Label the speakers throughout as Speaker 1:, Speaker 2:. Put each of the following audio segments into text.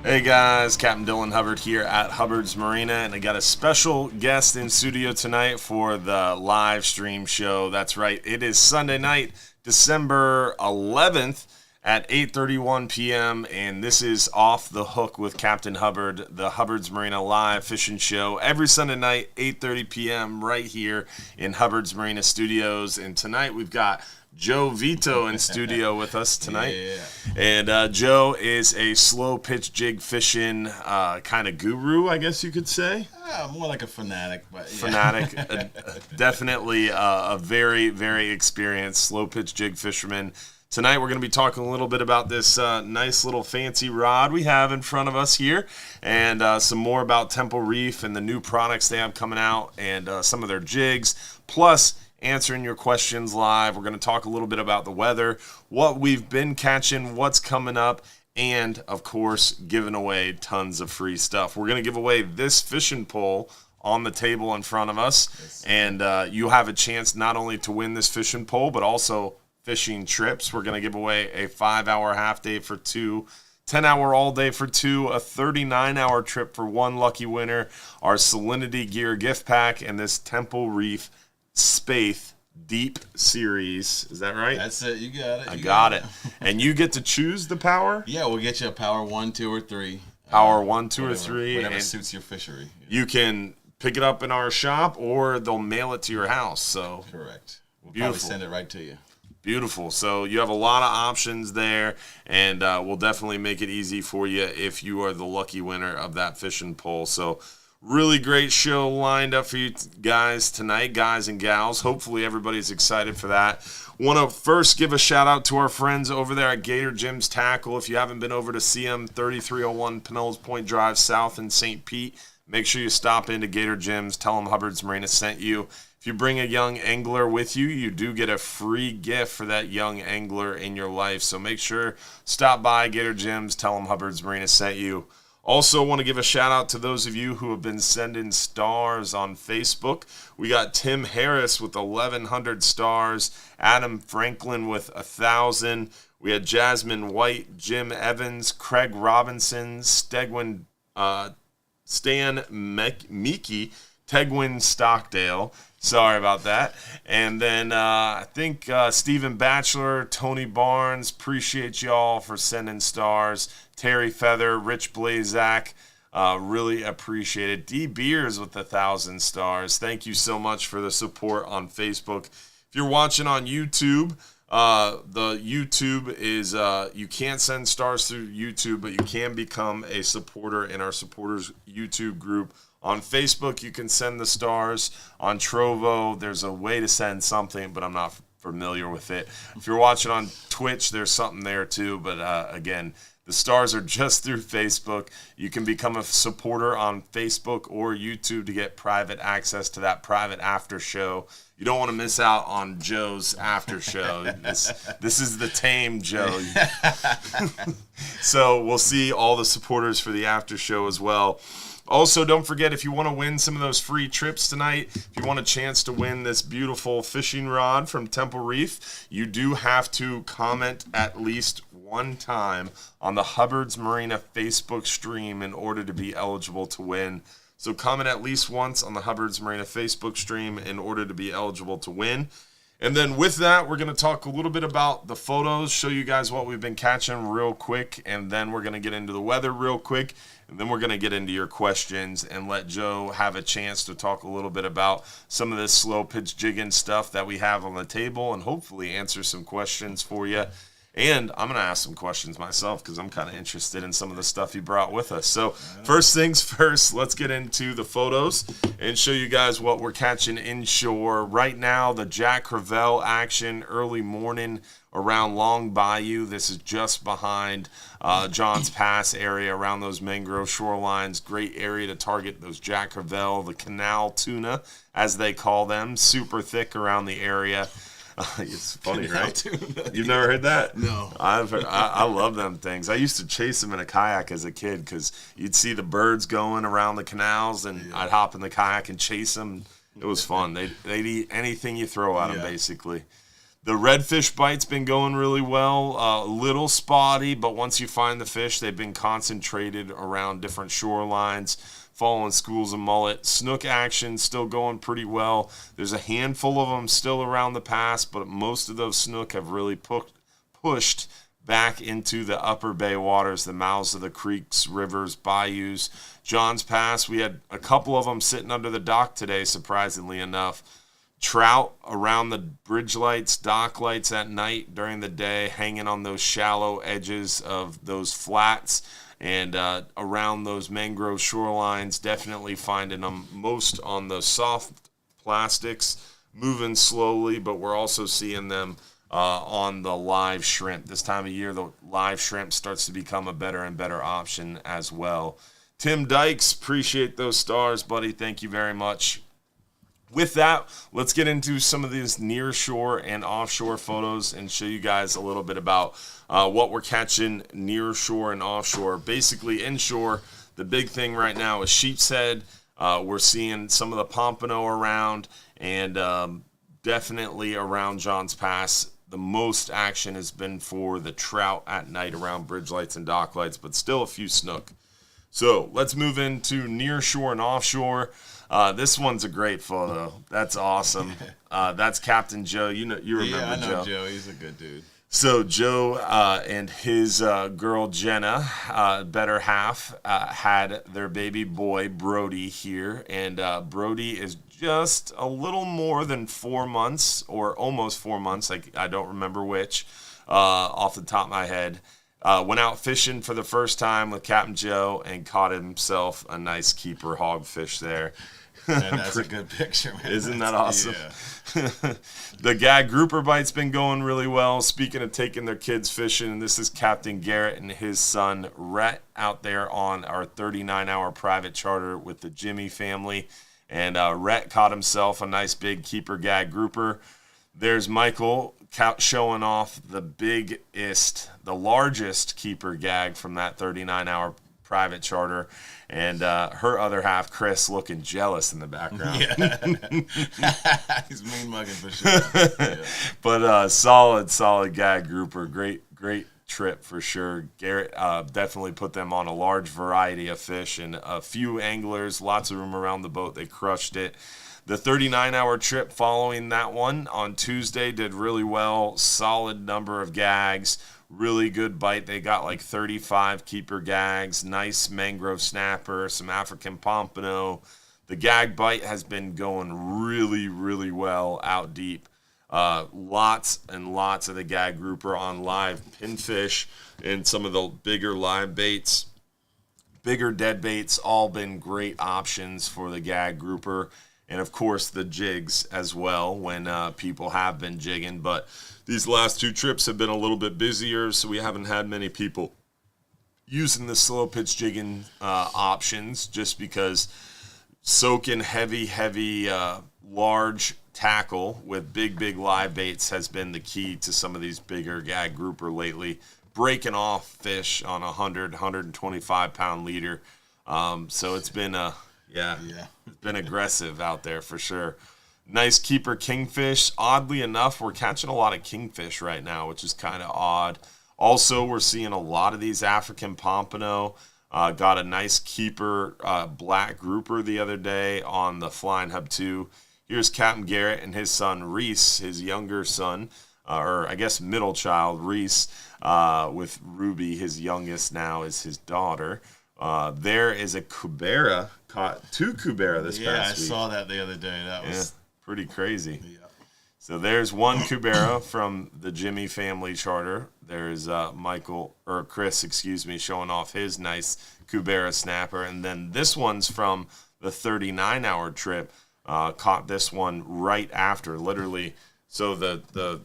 Speaker 1: Hey guys, Captain Dylan Hubbard here at Hubbard's Marina, and I got a special guest in studio tonight for the live stream show. That's right, it is Sunday night, December 11th at 8:31 p.m., and this is Off the Hook with Captain Hubbard, the Hubbard's Marina live fishing show every Sunday night, 8:30 p.m. right here in Hubbard's Marina Studios. And tonight we've got Vito in studio with us tonight.
Speaker 2: Yeah.
Speaker 1: And Joe is a slow pitch jig fishing kind of guru, I guess you could say.
Speaker 2: More like a fanatic. But yeah.
Speaker 1: Fanatic. Definitely a very, very experienced slow pitch jig fisherman. Tonight we're going to be talking a little bit about this nice little fancy rod we have in front of us here, and some more about Temple Reef and the new products they have coming out, and some of their jigs, plus answering your questions live. We're going to talk a little bit about the weather, what we've been catching, what's coming up, and, of course, giving away tons of free stuff. We're going to give away this fishing pole on the table in front of us, and you have a chance not only to win this fishing pole, but also fishing trips. We're going to give away a 5-hour half day for 2, 10-hour all day for 2, a 39-hour trip for 1 lucky winner, our Salinity Gear gift pack, and this Temple Reef Spaith Deep Series. Is that right?
Speaker 2: That's it. You got it.
Speaker 1: I got it. And you get to choose the power?
Speaker 2: Yeah, we'll get you a power 1, 2, or 3.
Speaker 1: Power 1, 2,
Speaker 2: whatever,
Speaker 1: or 3.
Speaker 2: Whatever suits your fishery.
Speaker 1: You can pick it up in our shop, or they'll mail it to your house. So
Speaker 2: correct. We'll
Speaker 1: beautiful.
Speaker 2: probably send it right to you.
Speaker 1: Beautiful. So you have a lot of options there, and we'll definitely make it easy for you if you are the lucky winner of that fishing pole. So really great show lined up for you guys tonight, guys and gals. Hopefully everybody's excited for that. Want to first give a shout out to our friends over there at Gator Jim's Tackle. If you haven't been over to see them, 3301 Pinellas Point Drive South in St. Pete, make sure you stop into Gator Jim's. Tell them Hubbard's Marina sent you. If you bring a young angler with you, you do get a free gift for that young angler in your life. So make sure, stop by Gator Jim's, tell them Hubbard's Marina sent you. Also want to give a shout out to those of you who have been sending stars on Facebook. We got Tim Harris with 1,100 stars, Adam Franklin with 1,000. We had Jasmine White, Jim Evans, Craig Robinson, Stegwin, Stan Meeky, Tegwin Stockdale. Sorry about that. And then I think Stephen Batchelor, Tony Barnes, appreciate y'all for sending stars. Terry Feather, Rich Blazak, really appreciate it. D Beers with 1,000 stars. Thank you so much for the support on Facebook. If you're watching on YouTube, the YouTube is, you can't send stars through YouTube, but you can become a supporter in our supporters YouTube group. On Facebook, you can send the stars. On Trovo, there's a way to send something, but I'm not familiar with it. If you're watching on Twitch, there's something there too. But again, the stars are just through Facebook. You can become a supporter on Facebook or YouTube to get private access to that private after show. You don't want to miss out on Joe's after show. This is the tame Joe. So we'll see all the supporters for the after show as well. Also, don't forget, if you want to win some of those free trips tonight, if you want a chance to win this beautiful fishing rod from Temple Reef, you do have to comment at least one time on the Hubbard's Marina Facebook stream in order to be eligible to win. So comment at least once on the Hubbard's Marina Facebook stream in order to be eligible to win. And then with that, we're going to talk a little bit about the photos, show you guys what we've been catching real quick, and then we're going to get into the weather real quick, and then we're going to get into your questions and let Joe have a chance to talk a little bit about some of this slow pitch jigging stuff that we have on the table and hopefully answer some questions for you. And I'm going to ask some questions myself because I'm kind of interested in some of the stuff he brought with us. So first things first, let's get into the photos and show you guys what we're catching inshore. Right now, the Jack Crevalle action early morning around Long Bayou. This is just behind Johns Pass area around those mangrove shorelines. Great area to target those Jack Crevalle, the canal tuna, as they call them. Super thick around the area. It's funny, right? You've never heard that?
Speaker 2: No.
Speaker 1: I love them things. I used to chase them in a kayak as a kid because you'd see the birds going around the canals, and I'd hop in the kayak and chase them. It was fun. They'd eat anything you throw at them, basically. The redfish bite's been going really well. A little spotty, but once you find the fish, they've been concentrated around different shorelines, following schools of mullet. Snook action still going pretty well. There's a handful of them still around the pass, but most of those snook have really pushed back into the upper bay waters, the mouths of the creeks, rivers, bayous. John's Pass, we had a couple of them sitting under the dock today, surprisingly enough. Trout around the bridge lights, dock lights at night during the day, hanging on those shallow edges of those flats and around those mangrove shorelines, definitely finding them most on the soft plastics, moving slowly, but we're also seeing them on the live shrimp. This time of year, the live shrimp starts to become a better and better option as well. Tim Dykes, appreciate those stars, buddy. Thank you very much. With that, let's get into some of these near shore and offshore photos and show you guys a little bit about what we're catching near shore and offshore. Basically, inshore, the big thing right now is sheep's head. We're seeing some of the pompano around, and definitely around John's Pass. The most action has been for the trout at night around bridge lights and dock lights, but still a few snook. So let's move into near shore and offshore. This one's a great photo. That's awesome. That's Captain Joe. You remember
Speaker 2: I know
Speaker 1: Joe.
Speaker 2: Joe. He's a good dude.
Speaker 1: So Joe and his girl Jenna, better half, had their baby boy Brody here, and Brody is just a little more than 4 months, or almost 4 months. I don't remember which, off the top of my head. Went out fishing for the first time with Captain Joe and caught himself a nice keeper hogfish there.
Speaker 2: And that's a good picture, man.
Speaker 1: Isn't that awesome? Yeah. The gag grouper bite's been going really well. Speaking of taking their kids fishing, this is Captain Garrett and his son Rhett out there on our 39-hour private charter with the Jimmy family. And Rhett caught himself a nice big keeper gag grouper. There's Michael showing off the biggest, the largest keeper gag from that 39-hour private charter, and her other half, Chris, looking jealous in the background.
Speaker 2: Yeah. He's mean mugging for sure. Yeah.
Speaker 1: But solid gag grouper. Great trip for sure. Garrett definitely put them on a large variety of fish and a few anglers, lots of room around the boat. They crushed it. The 39-hour trip following that one on Tuesday did really well. Solid number of gags. Really good bite. They got like 35 keeper gags. Nice mangrove snapper. Some African pompano. The gag bite has been going really well out deep. Lots and lots of the gag grouper on live pinfish and some of the bigger live baits. Bigger dead baits. All been great options for the gag grouper. And, of course, the jigs as well when people have been jigging. But these last two trips have been a little bit busier, so we haven't had many people using the slow pitch jigging options just because soaking heavy, large tackle with big live baits has been the key to some of these bigger gag grouper lately. Breaking off fish on 125-pound leader. So it's been it's been aggressive out there for sure. Nice keeper kingfish. Oddly enough, we're catching a lot of kingfish right now, which is kind of odd. Also, we're seeing a lot of these African pompano. Got a nice keeper black grouper the other day on the Flying Hub 2. Here's Captain Garrett and his son Reese, his younger son, or I guess middle child, Reese, with Ruby, his youngest now, is his daughter. There is a cubera, caught 2 cubera this past week.
Speaker 2: Yeah, I saw that the other day. That was
Speaker 1: pretty crazy.
Speaker 2: Yeah.
Speaker 1: So there's one cubera from the Jimmy family charter. There's Chris, showing off his nice cubera snapper. And then this one's from the 39-hour trip. Caught this one right after, literally. So the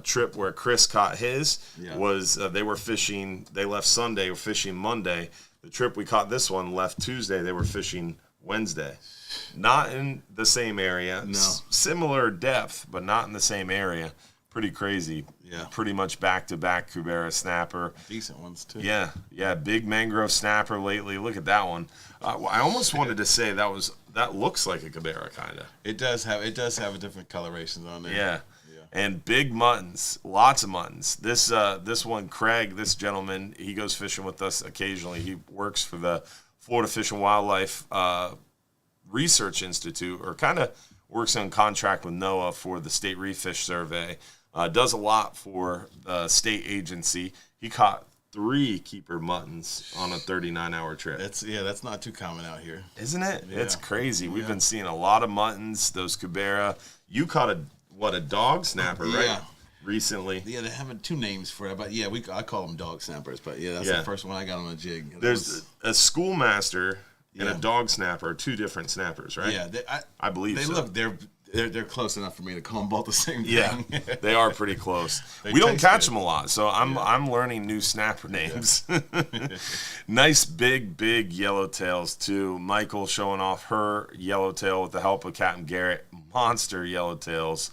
Speaker 1: trip where Chris caught his was they were fishing. They left Sunday, were fishing Monday. The trip we caught this one left Tuesday. They were fishing Wednesday. Not in the same area.
Speaker 2: No.
Speaker 1: Similar depth, but not in the same area. Pretty crazy.
Speaker 2: Yeah.
Speaker 1: Pretty much back-to-back cubera snapper.
Speaker 2: Decent ones, too.
Speaker 1: Yeah. Big mangrove snapper lately. Look at that one. I almost wanted to say that looks like a cubera, kind of.
Speaker 2: It does have a different colorations on there.
Speaker 1: Yeah. And big muttons, lots of muttons. This one, Craig, this gentleman, he goes fishing with us occasionally. He works for the Florida Fish and Wildlife Research Institute, or kind of works on contract with NOAA for the State Reef Fish Survey. Does a lot for the state agency. He caught 3 keeper muttons on a 39-hour trip.
Speaker 2: That's not too common out here,
Speaker 1: isn't it?
Speaker 2: Yeah.
Speaker 1: It's crazy. We've been seeing a lot of muttons. Those Cabera. You caught a dog snapper, right? Recently.
Speaker 2: Yeah, they have 2 names for it, but yeah, I call them dog snappers. But yeah, that's the first one I got on a jig.
Speaker 1: There's a schoolmaster and a dog snapper, 2 different snappers, right?
Speaker 2: Yeah,
Speaker 1: I believe
Speaker 2: they
Speaker 1: so.
Speaker 2: look they're close enough for me to call them both the same thing.
Speaker 1: Yeah, they are pretty close. We don't catch them a lot, so I'm learning new snapper names. Nice big yellowtails too. Michael showing off her yellowtail with the help of Captain Garrett. Monster yellowtails,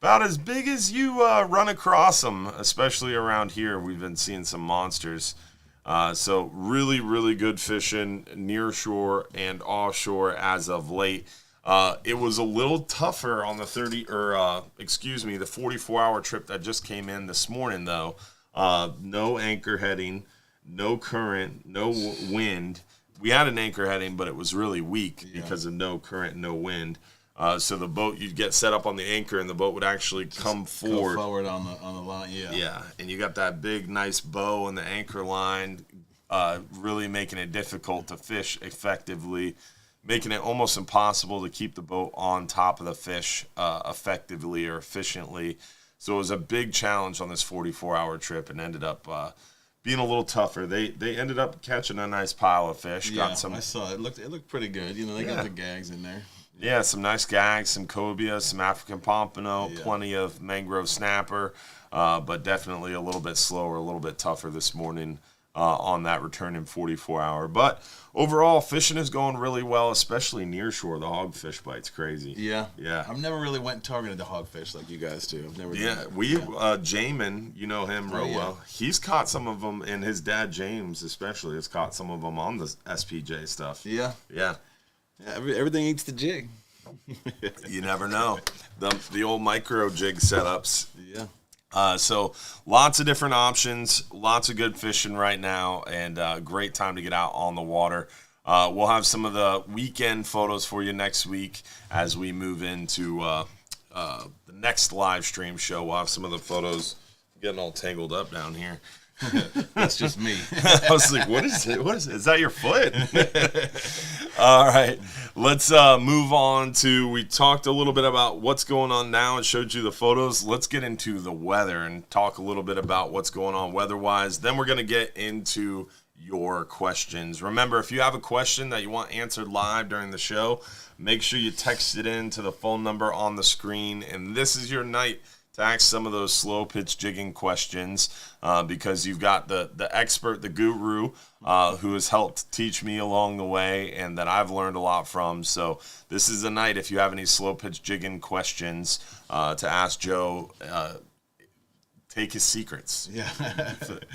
Speaker 1: about as big as you run across them, especially around here. We've been seeing some monsters. So really good fishing near shore and offshore as of late. It was a little tougher on the 44-hour trip that just came in this morning, though. No anchor heading, no current, no wind. We had an anchor heading, but it was really weak because of no current, no wind. So the boat, you'd get set up on the anchor, and the boat would actually come forward.
Speaker 2: Go forward on the line, yeah.
Speaker 1: Yeah, and you got that big, nice bow in the anchor line, really making it difficult to fish effectively, making it almost impossible to keep the boat on top of the fish effectively or efficiently. So it was a big challenge on this 44-hour trip, and ended up being a little tougher. They ended up catching a nice pile of fish.
Speaker 2: Yeah, I saw it. It looked pretty good. They got the gags in there.
Speaker 1: Yeah, some nice gags, some cobia, some African pompano, plenty of mangrove snapper, but definitely a little bit slower, a little bit tougher this morning on that returning 44-hour. But overall, fishing is going really well, especially near shore. The hogfish bite's crazy.
Speaker 2: Yeah.
Speaker 1: Yeah.
Speaker 2: I've never really went and targeted the hogfish like you guys do. I've never done that.
Speaker 1: Jamin, you know him real well. He's caught some of them, and his dad, James, especially, has caught some of them on the SPJ stuff.
Speaker 2: Yeah.
Speaker 1: Yeah.
Speaker 2: Yeah, everything eats the jig.
Speaker 1: You never know. The old micro jig setups.
Speaker 2: Yeah.
Speaker 1: So lots of different options, lots of good fishing right now, and great time to get out on the water. We'll have some of the weekend photos for you next week as we move into the next live stream show. We'll have some of the photos. I'm getting all tangled up down here.
Speaker 2: That's just me.
Speaker 1: I was like, what is it? Is that your foot? All right. Let's move on to, we talked a little bit about what's going on now and showed you the photos. Let's get into the weather and talk a little bit about what's going on weather-wise. Then we're going to get into your questions. Remember, if you have a question that you want answered live during the show, make sure you text it in to the phone number on the screen. And this is your night to ask some of those slow pitch jigging questions because you've got the expert, the guru, who has helped teach me along the way and that I've learned a lot from. So this is the night, if you have any slow pitch jigging questions to ask Joe, take his secrets.
Speaker 2: Yeah.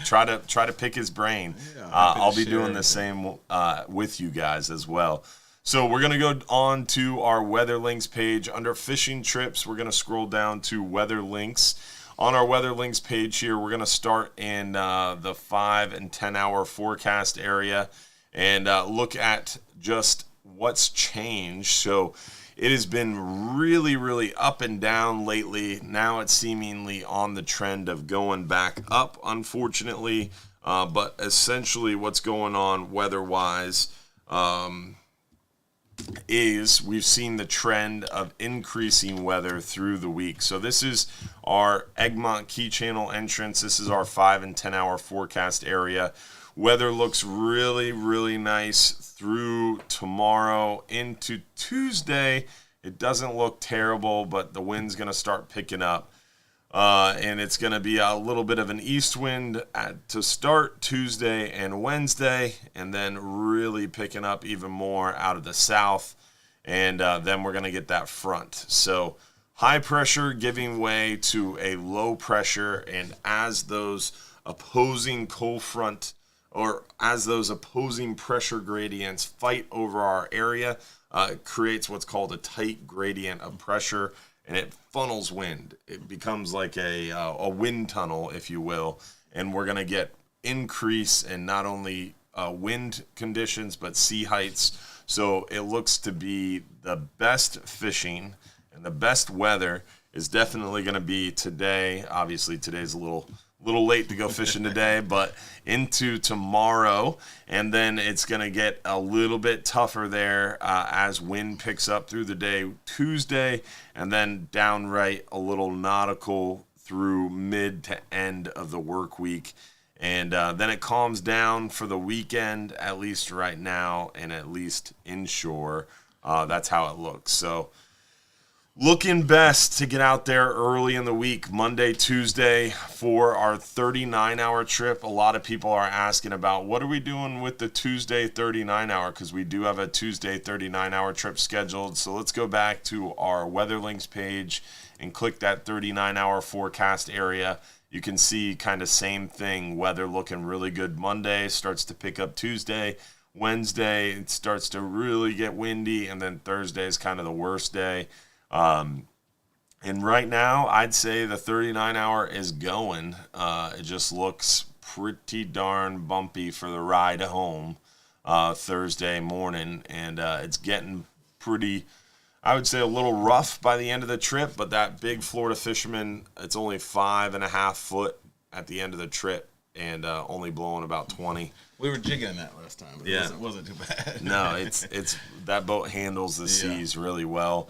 Speaker 1: try to pick his brain.
Speaker 2: Yeah,
Speaker 1: I'll be doing the same with you guys as well. So we're going to go on to our weather links page. Under fishing trips, we're going to scroll down to weather links. On our weather links page here, we're going to start in the 5 and 10 hour forecast area and look at just what's changed. So it has been really up and down lately. Now it's seemingly on the trend of going back up, unfortunately. But essentially what's going on weather-wise is we've seen the trend of increasing weather through the week. So this is our Egmont Key Channel entrance. This is our 5 and 10 hour forecast area. Weather looks really nice through tomorrow into Tuesday. It doesn't look terrible, but the wind's going to start picking up. And it's going to be a little bit of an east wind to start Tuesday and Wednesday, and then really picking up even more out of the south. And then we're going to get that front. So high pressure giving way to a low pressure, and as those opposing cold front or as those opposing pressure gradients fight over our area, it creates what's called a tight gradient of pressure. and it funnels wind. It becomes like a wind tunnel, if you will, and we're going to get increase in not only wind conditions but sea heights. So it looks to be the best fishing and the best weather is definitely going to be today. Obviously, today's a little late to go fishing today, but into tomorrow, and then it's going to get a little bit tougher there as wind picks up through the day Tuesday, and then downright a little nautical through mid to end of the work week. And then it calms down for the weekend, at least right now, and at least inshore. That's how it looks. So looking best to get out there early in the week, Monday, Tuesday, for our 39-hour trip. A lot of people are asking about what are we doing with the Tuesday 39-hour, because we do have a Tuesday 39-hour trip scheduled. So let's go back to our Weather Links page and click that 39-hour forecast area. You can see kind of same thing, weather looking really good Monday, starts to pick up Tuesday. Wednesday, it starts to really get windy, and then Thursday is kind of the worst day. And right now, I'd say the 39-hour is going. It just looks pretty darn bumpy for the ride home Thursday morning, and it's getting pretty, I would say, a little rough by the end of the trip, but that big Florida fisherman, it's only 5.5 foot at the end of the trip and only blowing about 20.
Speaker 2: We were jigging that last time, but it wasn't too bad.
Speaker 1: No, it's that boat handles the seas really well.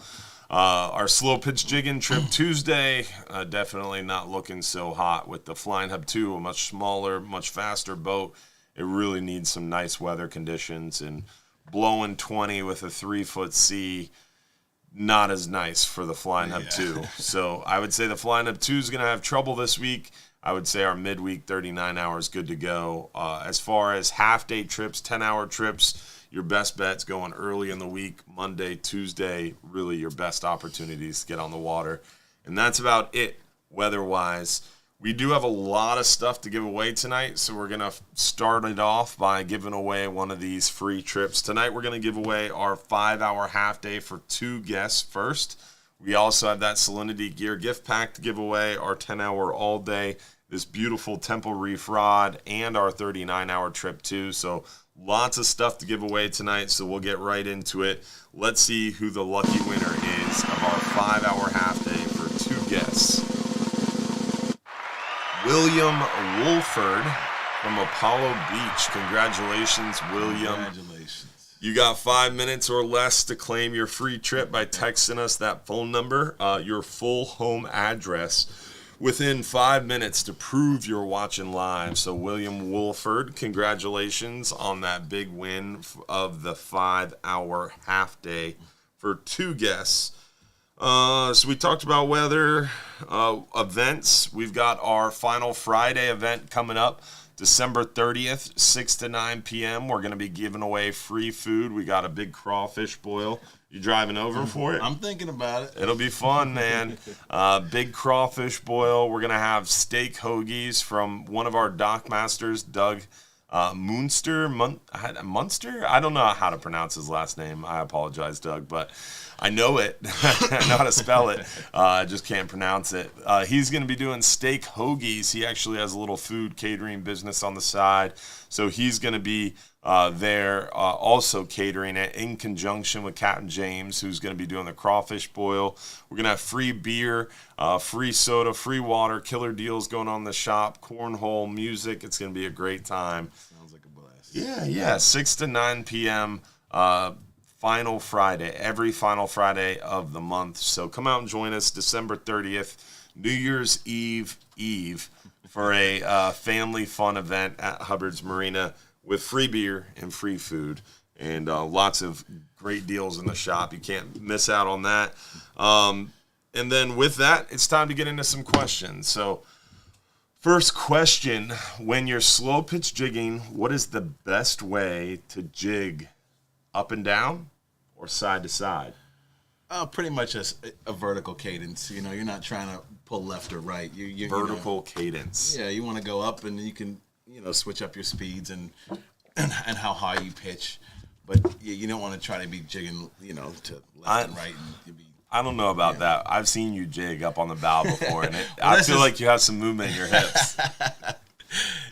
Speaker 1: Our slow pitch jigging trip Tuesday, definitely not looking so hot with the Flying Hub 2, a much smaller, much faster boat. It really needs some nice weather conditions, and blowing 20 with a 3-foot sea, not as nice for the Flying Hub 2. So I would say the Flying Hub 2 is going to have trouble this week. I would say our midweek 39 hours good to go. As far as half-day trips, 10-hour trips, your best bet's going early in the week, Monday, Tuesday, really your best opportunities to get on the water. And that's about it weather-wise. We do have a lot of stuff to give away tonight, so we're going to start it off by giving away one of these free trips. Tonight we're going to give away our 5-hour half-day for 2 guests first. We also have that Salinity Gear gift pack to give away, our 10-hour all-day, this beautiful Temple Reef rod, and our 39-hour trip too. So lots of stuff to give away tonight, so we'll get right into it. Let's see who the lucky winner is of our 5-hour half-day for 2 guests. William Wolford from Apollo Beach. Congratulations, William.
Speaker 2: Congratulations.
Speaker 1: You got 5 minutes or less to claim your free trip by texting us that phone number, your full home address, within 5 minutes to prove you're watching live. So William Wolford, congratulations on that big win of the 5-hour half day for 2 guests. So we talked about weather, events. We've got our final Friday event coming up, December 30th, 6 to 9 p.m. We're going to be giving away free food. We got a big crawfish boil. You driving over for it?
Speaker 2: I'm thinking about it.
Speaker 1: It'll be fun, man. Big crawfish boil. We're going to have steak hoagies from one of our dock masters, Doug Munster. I don't know how to pronounce his last name. I apologize, Doug, but I know it. I know how to spell it. I just can't pronounce it. He's going to be doing steak hoagies. He actually has a little food catering business on the side, so he's going to be there also catering it in conjunction with Captain James, who's going to be doing the crawfish boil. We're going to have free beer, free soda, free water, killer deals going on in the shop, cornhole, music. It's going to be a great time.
Speaker 2: Sounds like a blast.
Speaker 1: Yeah. 6 to 9 p.m. Final Friday, every final Friday of the month. So come out and join us December 30th, New Year's Eve, for a family fun event at Hubbard's Marina with free beer and free food and lots of great deals in the shop. You can't miss out on that. And then with that, it's time to get into some questions. So first question, when you're slow pitch jigging, what is the best way to jig? Up and down or side to side?
Speaker 2: Pretty much a vertical cadence. You know, you're not trying to pull left or right. You
Speaker 1: vertical cadence.
Speaker 2: Yeah, you want to go up and you can, switch up your speeds and how high you pitch. But you don't want to try to be jigging, to left and right. And
Speaker 1: I don't know about that. I've seen you jig up on the bow before, and
Speaker 2: Well,
Speaker 1: I feel like you have some movement in your hips.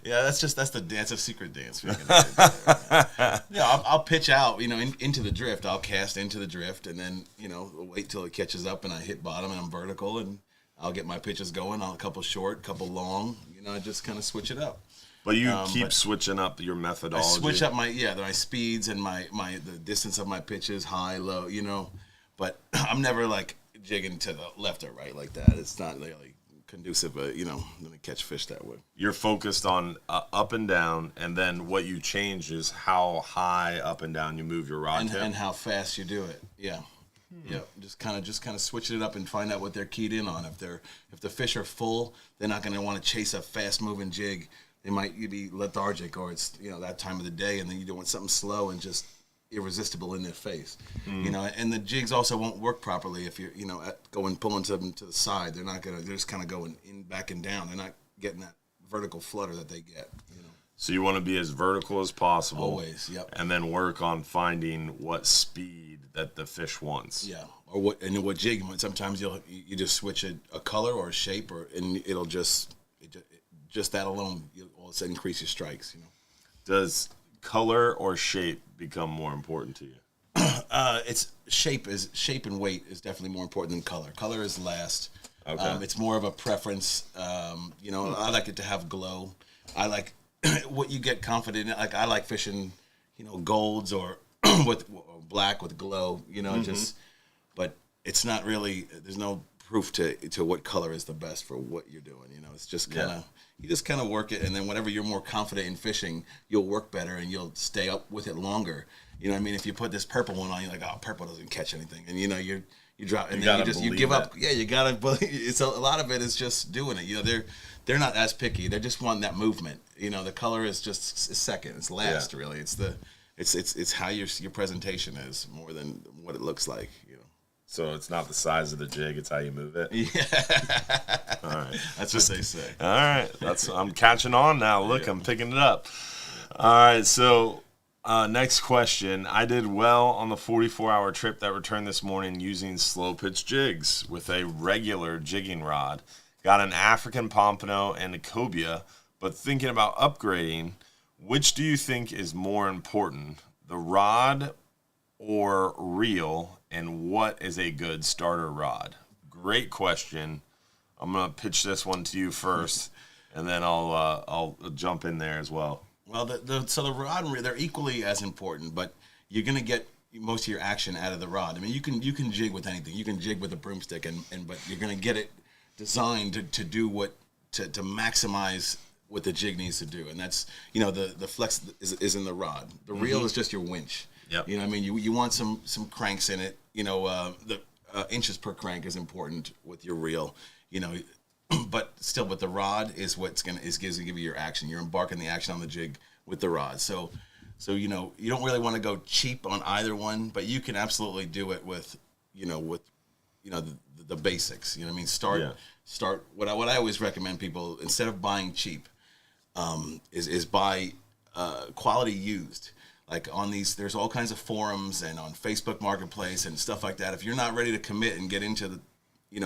Speaker 2: Yeah, that's the dance of secret dance. Yeah, I'll pitch out, into the drift. I'll cast into the drift, and then wait till it catches up, and I hit bottom, and I'm vertical, and I'll get my pitches going. A couple short, couple long. I just kind of switch it up.
Speaker 1: But you keep switching up your methodology.
Speaker 2: I switch up my speeds and the distance of my pitches, high, low. But I'm never like jigging to the left or right like that. It's not really conducive, but let me catch fish that way.
Speaker 1: You're focused on up and down, and then what you change is how high up and down you move your rod tip.
Speaker 2: And how fast you do it. Yeah. Yeah, just kind of switching it up and find out what they're keyed in on. If the fish are full, they're not going to want to chase a fast moving jig. They might be lethargic, or it's that time of the day, and then you want something slow and just irresistible in their face. And the jigs also won't work properly if you're pulling them to the side. They're not gonna. They're just kind of going in, back, and down. They're not getting that vertical flutter that they get.
Speaker 1: So you want to be as vertical as possible.
Speaker 2: Always, yep.
Speaker 1: And then work on finding what speed that the fish wants.
Speaker 2: Yeah, or what jig. Sometimes you just switch a color or a shape, and it'll just that alone will increase your strikes.
Speaker 1: Does color or shape become more important to you?
Speaker 2: It's shape and weight is definitely more important than color. Color is last.
Speaker 1: Okay.
Speaker 2: It's more of a preference. I like it to have glow. I like what you get confident in. Like I like fishing, golds or with black with glow. But it's not really. There's no proof to what color is the best for what you're doing. It's just kind of you just kind of work it, and then whenever you're more confident in fishing, you'll work better and you'll stay up with it longer. If you put this purple one on, you're like, oh, purple doesn't catch anything, and you drop, and then you give up. Yeah, you gotta believe. It's a lot of it is just doing it. They're not as picky. They just want that movement. The color is just second. It's last really. It's how your presentation is more than what it looks like.
Speaker 1: So it's not the size of the jig; it's how you move it.
Speaker 2: Yeah.
Speaker 1: All right.
Speaker 2: That's what they say.
Speaker 1: All right. I'm catching on now. Look, I'm picking it up. All right. So next question. I did well on the 44-hour trip that returned this morning using slow pitch jigs with a regular jigging rod. Got an African pompano and a cobia, but thinking about upgrading, which do you think is more important, the rod or reel, and what is a good starter rod? Great question. I'm going to pitch this one to you first, and then I'll jump in there as well.
Speaker 2: Well, so the rod and reel, they're equally as important, but you're going to get most of your action out of the rod. I mean, you can jig with anything. You can jig with a broomstick, but you're going to get it designed to do to maximize what the jig needs to do, and that's the flex is in the rod. The reel is just your winch.
Speaker 1: Yep.
Speaker 2: I mean, you want some cranks in it. The inches per crank is important with your reel. But still, with the rod is what's gives you your action. You're embarking the action on the jig with the rod. So you don't really want to go cheap on either one, but you can absolutely do it with the basics. I mean, start. What I always recommend people, instead of buying cheap, is buy quality used. Like on these, there's all kinds of forums and on Facebook Marketplace and stuff like that. If you're not ready to commit and get into the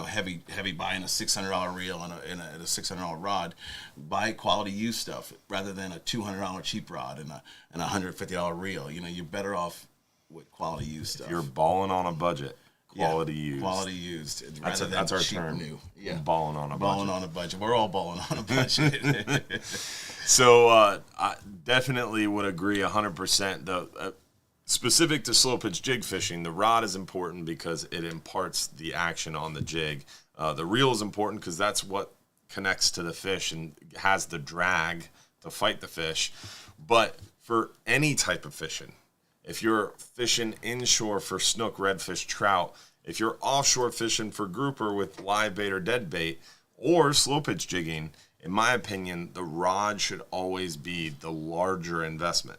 Speaker 2: heavy buying a $600 reel and a $600 rod, buy quality used stuff rather than a $200 cheap rod and a $150 reel. You're better off with quality used stuff.
Speaker 1: You're balling on a budget. Quality used.
Speaker 2: Quality used.
Speaker 1: That's our
Speaker 2: cheap
Speaker 1: term.
Speaker 2: New. Yeah.
Speaker 1: Balling on a budget.
Speaker 2: Balling on a budget. We're all balling on a budget.
Speaker 1: So I definitely would agree 100%. Specific to slow pitch jig fishing, the rod is important because it imparts the action on the jig. The reel is important because that's what connects to the fish and has the drag to fight the fish. But for any type of fishing, if you're fishing inshore for snook, redfish, trout, if you're offshore fishing for grouper with live bait or dead bait, or slow pitch jigging, in my opinion, the rod should always be the larger investment.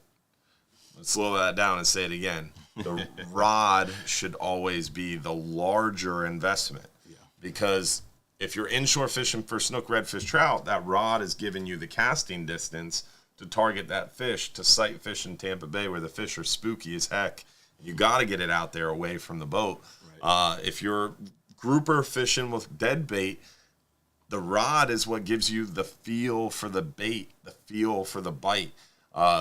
Speaker 1: Let's slow that down and say it again. The rod should always be the larger investment.
Speaker 2: Yeah.
Speaker 1: Because if you're inshore fishing for snook, redfish, trout, that rod is giving you the casting distance to target that fish, to sight fish in Tampa Bay where the fish are spooky as heck. You got to get it out there away from the boat.
Speaker 2: Right.
Speaker 1: If you're grouper fishing with dead bait, the rod is what gives you the feel for the bait, the feel for the bite.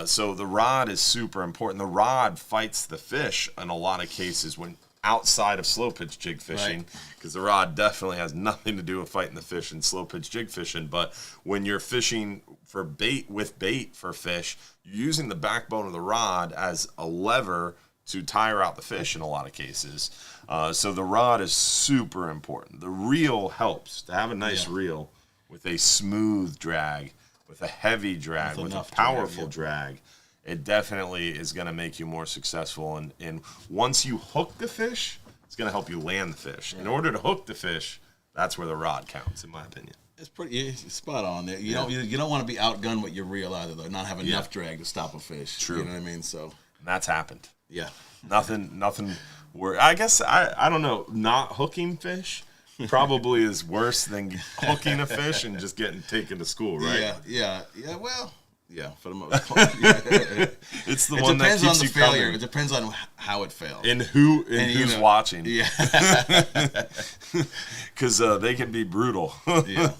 Speaker 1: So the rod is super important. The rod fights the fish in a lot of cases when outside of slow pitch jig fishing, because the rod definitely has nothing to do with fighting the fish in slow pitch jig fishing. But when you're fishing for bait with bait for fish, you're using the backbone of the rod as a lever to tire out the fish in a lot of cases. So the rod is super important. The reel helps. To have a nice reel with a smooth drag, with a heavy drag, with a powerful drag, it definitely is going to make you more successful. And once you hook the fish, it's going to help you land the fish. In order to hook the fish, that's where the rod counts, in my opinion.
Speaker 2: It's pretty spot on there. You don't want to be outgunned with your reel either, though. Not have enough drag to stop a fish.
Speaker 1: True.
Speaker 2: You know what I mean? So
Speaker 1: and that's happened.
Speaker 2: Yeah.
Speaker 1: Nothing. I guess I don't know. Not hooking fish probably is worse than hooking a fish and just getting taken to school, right?
Speaker 2: Yeah. Well, yeah, for the most part.
Speaker 1: It's the one that keeps you coming.
Speaker 2: It depends on how it failed
Speaker 1: And who's watching.
Speaker 2: Yeah.
Speaker 1: Because they can be brutal.
Speaker 2: Yeah.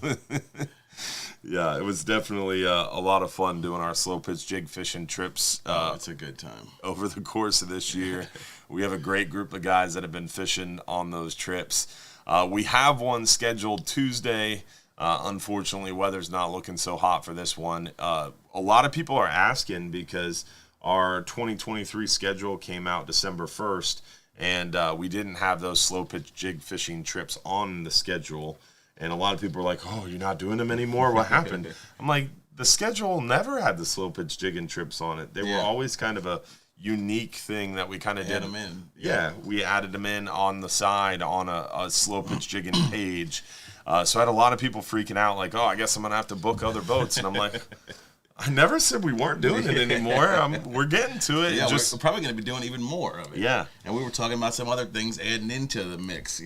Speaker 1: Yeah, it was definitely a lot of fun doing our slow pitch jig fishing trips.
Speaker 2: It's a good time.
Speaker 1: Over the course of this year. We have a great group of guys that have been fishing on those trips. We have one scheduled Tuesday. Unfortunately, weather's not looking so hot for this one. A lot of people are asking because our 2023 schedule came out December 1st, and we didn't have those slow pitch jig fishing trips on the schedule. And a lot of people are like, oh, you're not doing them anymore? What happened? I'm like, the schedule never had the slow pitch jigging trips on it. They were always kind of a unique thing that we kind of did.
Speaker 2: Them in.
Speaker 1: Yeah, we added them in on the side on a slow pitch jigging page. So I had a lot of people freaking out like, oh, I guess I'm going to have to book other boats. And I'm like, I never said we weren't doing it anymore. We're getting to it.
Speaker 2: Yeah, we're probably going to be doing even more of it.
Speaker 1: Yeah.
Speaker 2: And we were talking about some other things adding into the mix,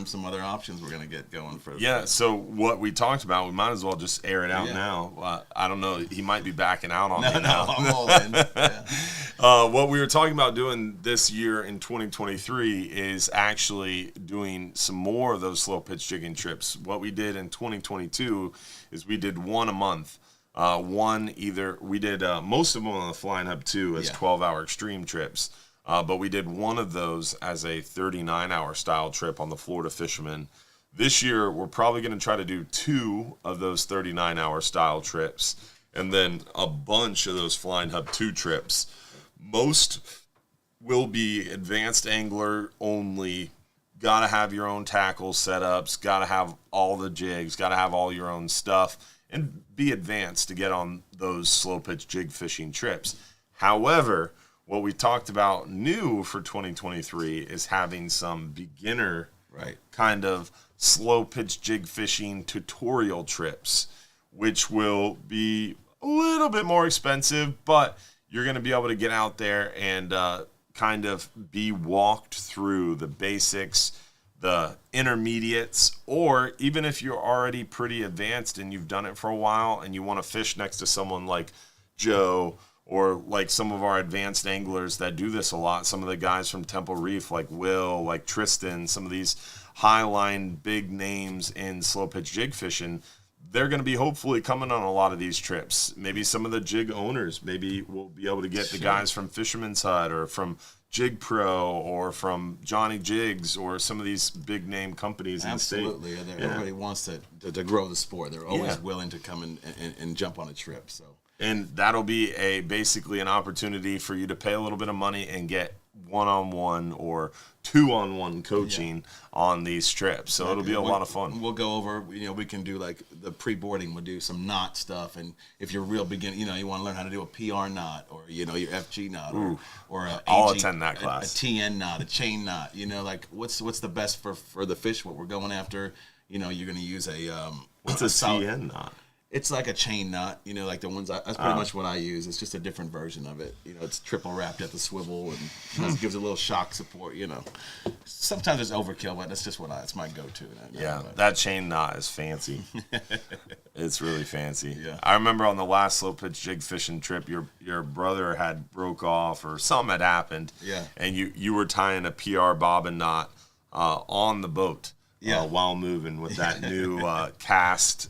Speaker 2: some other options we're going to get going for.
Speaker 1: Yeah, so what we talked about, we might as well just air it out now. I don't know. He might be backing out on me now.
Speaker 2: No, I'm all in. Yeah.
Speaker 1: What we were talking about doing this year in 2023 is actually doing some more of those slow pitch jigging trips. What we did in 2022 is we did one a month. We did most of them on the Flying Hub 2 as 12-hour extreme trips, but we did one of those as a 39-hour style trip on the Florida Fisherman. This year, we're probably going to try to do 2 of those 39-hour style trips, and then a bunch of those Flying Hub 2 trips. Most will be advanced angler only. Got to have your own tackle setups, got to have all the jigs, got to have all your own stuff, and be advanced to get on those slow pitch jig fishing trips. However, what we talked about new for 2023 is having some beginner kind of slow pitch jig fishing tutorial trips, which will be a little bit more expensive, but you're going to be able to get out there and kind of be walked through the basics, the intermediates, or even if you're already pretty advanced and you've done it for a while and you want to fish next to someone like Joe or like some of our advanced anglers that do this a lot, some of the guys from Temple Reef like Will, like Tristan, some of these high-line big names in slow pitch jig fishing, they're going to be hopefully coming on a lot of these trips. Maybe some of the jig owners, maybe we'll be able to get the guys from Fisherman's Hut or from Jig Pro or from Johnny Jigs or some of these big name companies in the state.
Speaker 2: Absolutely. Everybody wants to grow the sport. They're always willing to come and jump on a trip. So.
Speaker 1: And that'll be basically an opportunity for you to pay a little bit of money and get one-on-one or two-on-one coaching on these trips. So it'll be a lot of fun.
Speaker 2: We'll go over, we can do like the pre-boarding, we'll do some knot stuff. And if you're real beginner, you want to learn how to do a PR knot or, your FG knot or
Speaker 1: I'll attend that class.
Speaker 2: A TN knot, a chain knot, like what's the best for the fish, what we're going after. You're going to use
Speaker 1: what's a TN knot?
Speaker 2: It's like a chain knot, like the ones. That's pretty much what I use. It's just a different version of it. It's triple wrapped at the swivel and it gives a little shock support. Sometimes it's overkill, but that's just it's my go-to.
Speaker 1: That chain knot is fancy. It's really fancy.
Speaker 2: Yeah.
Speaker 1: I remember on the last slow pitch jig fishing trip, your brother had broke off or something had happened.
Speaker 2: Yeah.
Speaker 1: And you were tying a PR bobbin knot on the boat. While moving with that new cast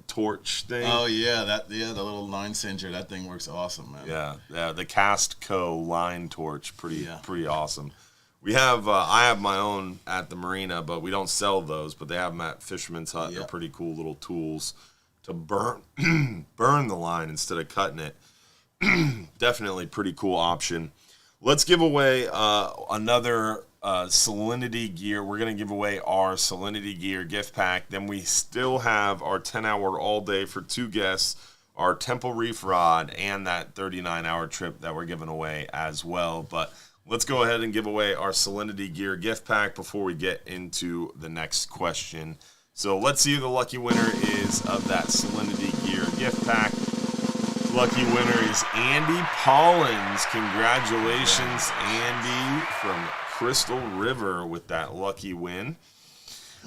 Speaker 1: torch thing.
Speaker 2: Oh yeah, the little line cinger. That thing works awesome, man.
Speaker 1: Yeah, the Cast Co. line torch, pretty awesome. We have I have my own at the Marina, but we don't sell those. But they have them at Fisherman's Hut. They're pretty cool little tools to burn the line instead of cutting it. Definitely pretty cool option. Let's give away another Salinity Gear. We're going to give away our Salinity Gear gift pack. Then we still have our 10-hour all day for 2 guests, our Temple Reef rod, and that 39-hour trip that we're giving away as well. But let's go ahead and give away our Salinity Gear gift pack before we get into the next question. So let's see who the lucky winner is of that Salinity Gear gift pack. Lucky winner is Andy Pollins. Congratulations, Andy, from Crystal River with that lucky win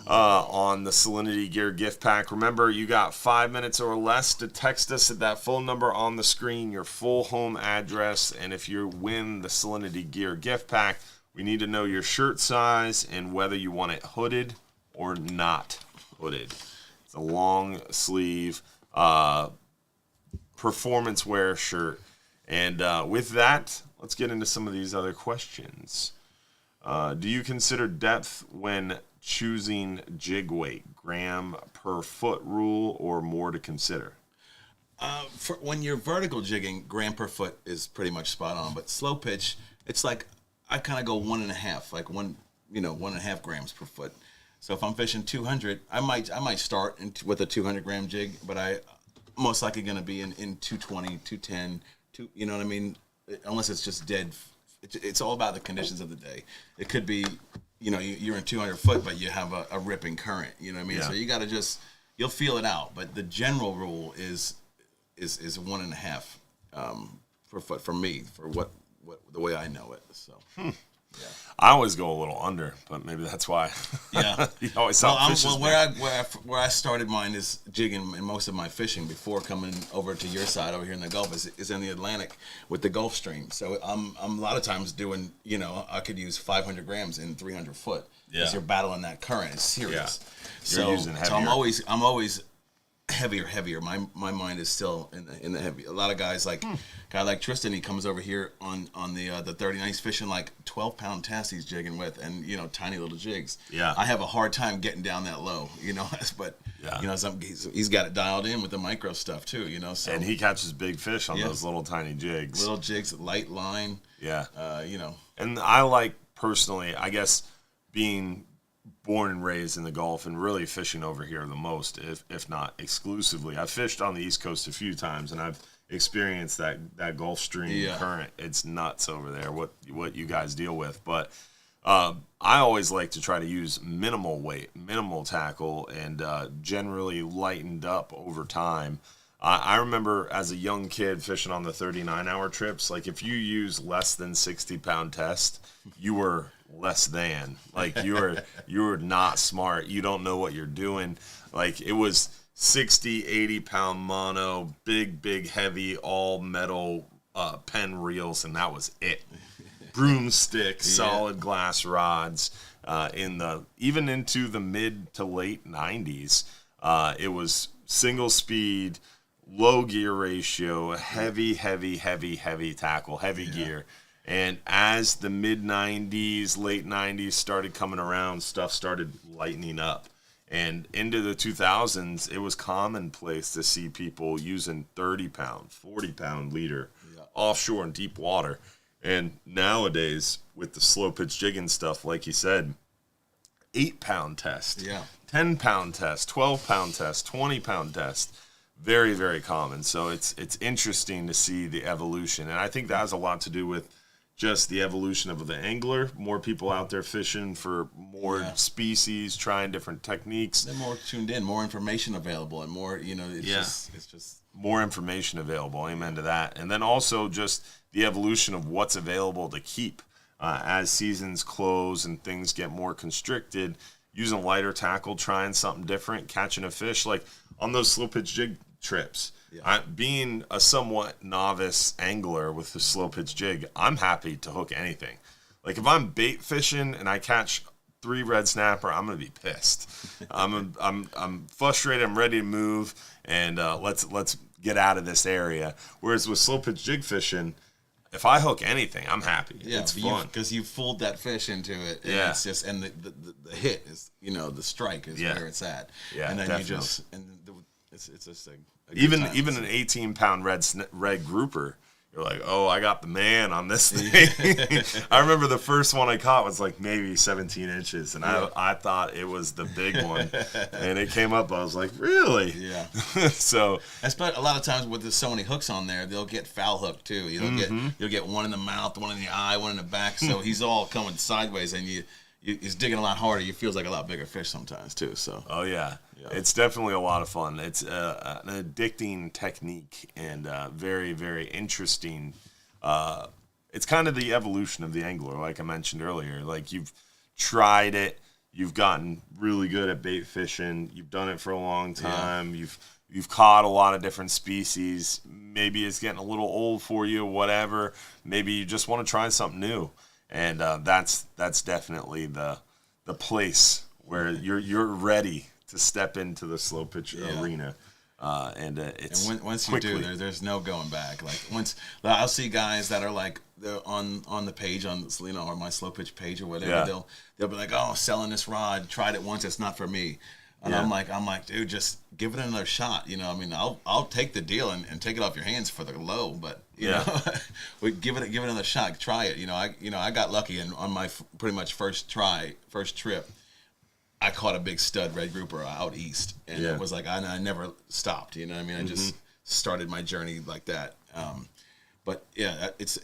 Speaker 1: on the Salinity Gear gift pack. Remember, you got 5 minutes or less to text us at that phone number on the screen, your full home address, and if you win the Salinity Gear gift pack, we need to know your shirt size and whether you want it hooded or not hooded. It's a long sleeve performance wear shirt. And with that, let's get into some of these other questions. Do you consider depth when choosing jig weight, gram per foot rule, or more to consider?
Speaker 2: For when you're vertical jigging, gram per foot is pretty much spot on. But slow pitch, it's like I kind of go 1.5, like 1.5 grams per foot. So if I'm fishing 200, I might start with a 200 gram jig, but I'm most likely going to be in 220, 210, you know what I mean? Unless it's just dead. It's all about the conditions of the day. It could be, you're in 200 foot, but you have a ripping current. You know what I mean? Yeah. So you got to you'll feel it out. But the general rule is 1.5 per foot for me, for what the way I know it. So. Yeah.
Speaker 1: I always go a little under, but maybe that's why.
Speaker 2: Yeah,
Speaker 1: you always saw
Speaker 2: where I started mine is jigging, and most of my fishing before coming over to your side over here in the Gulf is in the Atlantic with the Gulf Stream. So I'm a lot of times doing, I could use 500 grams in 300 foot because you're battling that current. It's serious. Yeah.
Speaker 1: You're using heavier.
Speaker 2: So I'm always heavier. My mind is still in the heavy. A lot of guys like guy like Tristan, he comes over here on the 39. He's fishing like 12-pound test he's jigging with, and tiny little jigs.
Speaker 1: Yeah,
Speaker 2: I have a hard time getting down that low, but he's got it dialed in with the micro stuff too, So
Speaker 1: and he catches big fish on those little tiny jigs.
Speaker 2: Little jigs, light line.
Speaker 1: Yeah, And I like personally, I guess, being born and raised in the Gulf and really fishing over here the most, if not exclusively. I've fished on the East Coast a few times, and I've experienced that Gulf Stream current. It's nuts over there, what you guys deal with. But I always like to try to use minimal weight, minimal tackle, and generally lightened up over time. I remember as a young kid fishing on the 39-hour trips, like if you use less than 60-pound test, you were less than. Like you were not smart. You don't know what you're doing. Like it was 60, 80-pound mono, big, heavy, all metal pen reels, and that was it. Broomstick, solid glass rods. Even into the mid to late 90s, it was single speed, low gear ratio, heavy tackle, heavy gear. And as the mid-90s, late 90s started coming around, stuff started lightening up. And into the 2000s, it was commonplace to see people using 30-pound, 40-pound leader offshore in deep water. And nowadays, with the slow pitch jigging stuff, like you said, 8-pound test, 10-pound test, 12-pound test, 20-pound test. Very, very common. So it's interesting to see the evolution. And I think that has a lot to do with just the evolution of the angler, more people out there fishing for more species, trying different techniques.
Speaker 2: They're more tuned in, more information available, and more, it's just
Speaker 1: more information available. Amen to that. And then also just the evolution of what's available to keep as seasons close and things get more constricted, using lighter tackle, trying something different, catching a fish. Like on those slow pitch jig trips, being a somewhat novice angler with the slow pitch jig, I'm happy to hook anything. Like if I'm bait fishing and I catch 3 red snapper, I'm gonna be pissed. I'm frustrated. I'm ready to move, and let's get out of this area. Whereas with slow pitch jig fishing, if I hook anything, I'm happy. Yeah, it's fun
Speaker 2: because you fooled that fish into it. And it's just the hit is the strike is where it's at.
Speaker 1: Yeah,
Speaker 2: and then
Speaker 1: definitely.
Speaker 2: It's just a
Speaker 1: even an 18-pound red grouper. You're like, oh, I got the man on this thing. I remember the first one I caught was like maybe 17 inches, and I thought it was the big one. And it came up, I was like, really?
Speaker 2: Yeah.
Speaker 1: So,
Speaker 2: but a lot of times with so many hooks on there, they'll get foul hooked too. You'll get one in the mouth, one in the eye, one in the back. So he's all coming sideways, and he's digging a lot harder. He feels like a lot bigger fish sometimes too. So.
Speaker 1: Oh yeah. It's definitely a lot of fun. It's an addicting technique and very, very interesting. It's kind of the evolution of the angler, like I mentioned earlier. Like you've tried it, you've gotten really good at bait fishing, you've done it for a long time, you've caught a lot of different species. Maybe it's getting a little old for you, whatever. Maybe you just want to try something new, and that's definitely the place where you're ready to step into the slow pitch arena, it's
Speaker 2: and once you do, there's no going back. Like once I'll see guys that are like they're on the page on or my slow pitch page or whatever. They'll be like, oh, selling this rod, tried it once, it's not for me. And I'm like, dude, just give it another shot. I mean, I'll take the deal and take it off your hands for the low, but you know, we give it another shot, try it. I got lucky and on my pretty much first trip. I caught a big stud red grouper out east, and it was like I never stopped. You know what I mean? I just started my journey like that. But yeah, it's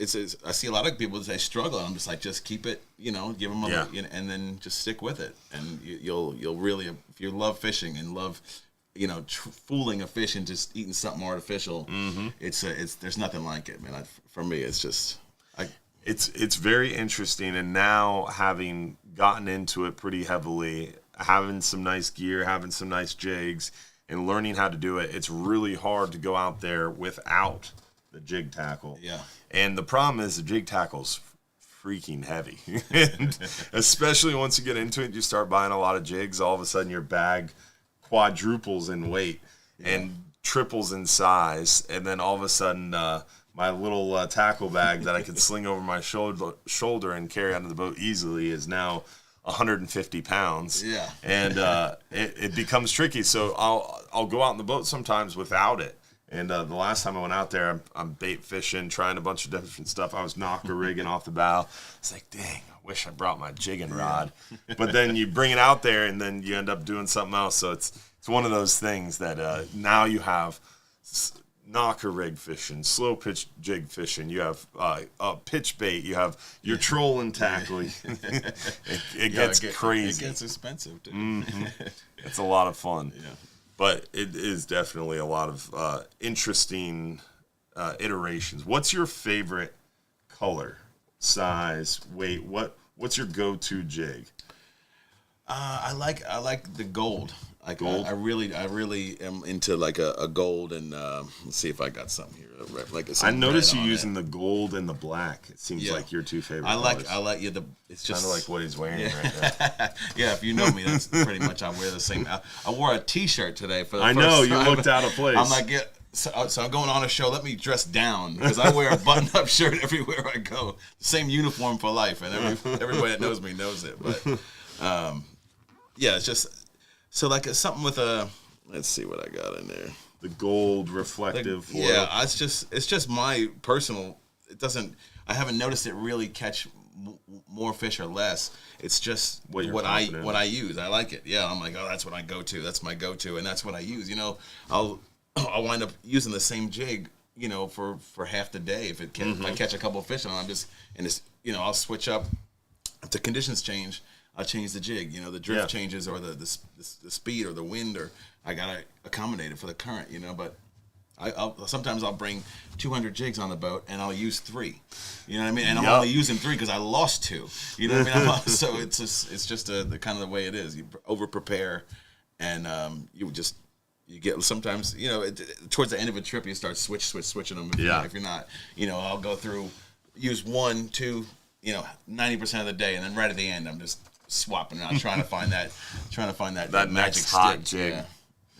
Speaker 2: I see a lot of people they struggle. And I'm just like, just keep it, give them a, and then just stick with it, and you'll really, if you love fishing and love, fooling a fish and just eating something artificial, it's there's nothing like it, man. For me, it's just.
Speaker 1: It's very interesting, and now having gotten into it pretty heavily, having some nice gear, having some nice jigs, and learning how to do it, it's really hard to go out there without the jig tackle.
Speaker 2: Yeah.
Speaker 1: And the problem is the jig tackle's freaking heavy. And especially once you get into it, you start buying a lot of jigs, all of a sudden your bag quadruples in weight and triples in size, and then all of a sudden my little tackle bag that I could sling over my shoulder and carry onto the boat easily is now 150 pounds.
Speaker 2: Yeah.
Speaker 1: And it becomes tricky. So I'll go out in the boat sometimes without it. And the last time I went out there, I'm bait fishing, trying a bunch of different stuff. I was knocker rigging off the bow. It's like, dang, I wish I brought my jigging rod. But then you bring it out there, and then you end up doing something else. So it's one of those things that now you have knocker rig fishing, slow pitch jig fishing. You have pitch bait. You have your trolling tackling. It gets crazy.
Speaker 2: It gets expensive, too.
Speaker 1: It's a lot of fun.
Speaker 2: Yeah.
Speaker 1: But it is definitely a lot of interesting iterations. What's your favorite color, size, weight? What's your go-to jig?
Speaker 2: I like the gold.
Speaker 1: Gold?
Speaker 2: I really am into like a gold, and let's see if I got something here. Like
Speaker 1: I noticed you using the gold and the black. It seems like your two favorite colors.
Speaker 2: I like it's just
Speaker 1: kind of like what he's wearing right now.
Speaker 2: Yeah, if you know me, that's pretty much I wear the same. I wore a T-shirt today for the first
Speaker 1: know
Speaker 2: time.
Speaker 1: You looked out of place.
Speaker 2: I'm like, so I'm going on a show. Let me dress down because I wear a button-up shirt everywhere I go. Same uniform for life, and everybody that knows me knows it. But it's just. So like it's something with let's see what I got in there.
Speaker 1: The gold reflective foil.
Speaker 2: Yeah, it's just my personal. I haven't noticed it really catch more fish or less. It's just what I use. I like it. Yeah, I'm like, oh, that's what I go to. That's my go-to, and that's what I use. I'll wind up using the same jig, for half the day if if I catch a couple of fish and I'm just I'll switch up if the conditions change. I'll change the jig, the drift changes or the speed or the wind, or I gotta accommodate it for the current, But sometimes I'll bring 200 jigs on the boat and I'll use 3, you know what I mean? And I'm only using 3 because I lost 2, you know what I mean? So it's just the kind of the way it is. You over prepare, and you get sometimes towards the end of a trip you start switching them. If you're not, I'll go through use 1, 2. 90% of the day, and then right at the end, I'm just swapping out, trying to find that
Speaker 1: that
Speaker 2: magic
Speaker 1: next hot
Speaker 2: stick.
Speaker 1: jig.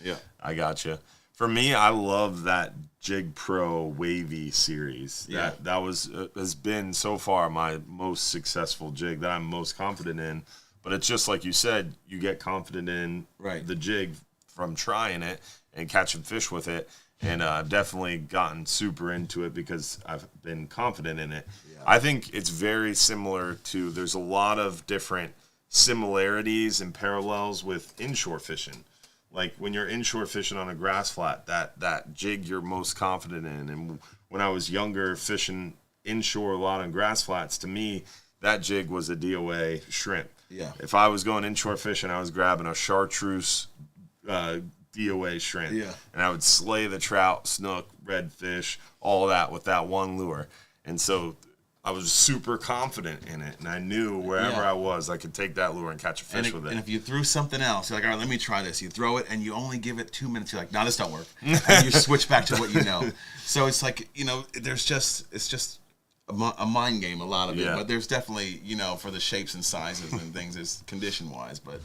Speaker 2: Yeah.
Speaker 1: I gotcha. For me, I love that Jig Pro Wavy series.
Speaker 2: Yeah.
Speaker 1: That was has been so far my most successful jig that I'm most confident in. But it's just like you said, you get confident in the jig from trying it and catching fish with it. And I've definitely gotten super into it because I've been confident in it. Yeah. I think it's very similar to, there's a lot of different similarities and parallels with inshore fishing. Like when you're inshore fishing on a grass flat, that jig you're most confident in. And when I was younger fishing inshore a lot on grass flats, to me, that jig was a DOA shrimp.
Speaker 2: Yeah.
Speaker 1: If I was going inshore fishing, I was grabbing a chartreuse DOA shrimp.
Speaker 2: Yeah.
Speaker 1: And I would slay the trout, snook, redfish, all that with that one lure. And so I was super confident in it, and I knew wherever I was, I could take that lure and catch a fish with it.
Speaker 2: And if you threw something else, you're like, all right, let me try this. You throw it, and you only give it 2 minutes. You're like, no, this don't work. And you switch back to what you know. So it's like, it's just a mind game, a lot of it. But there's definitely, for the shapes and sizes and things, is condition-wise. But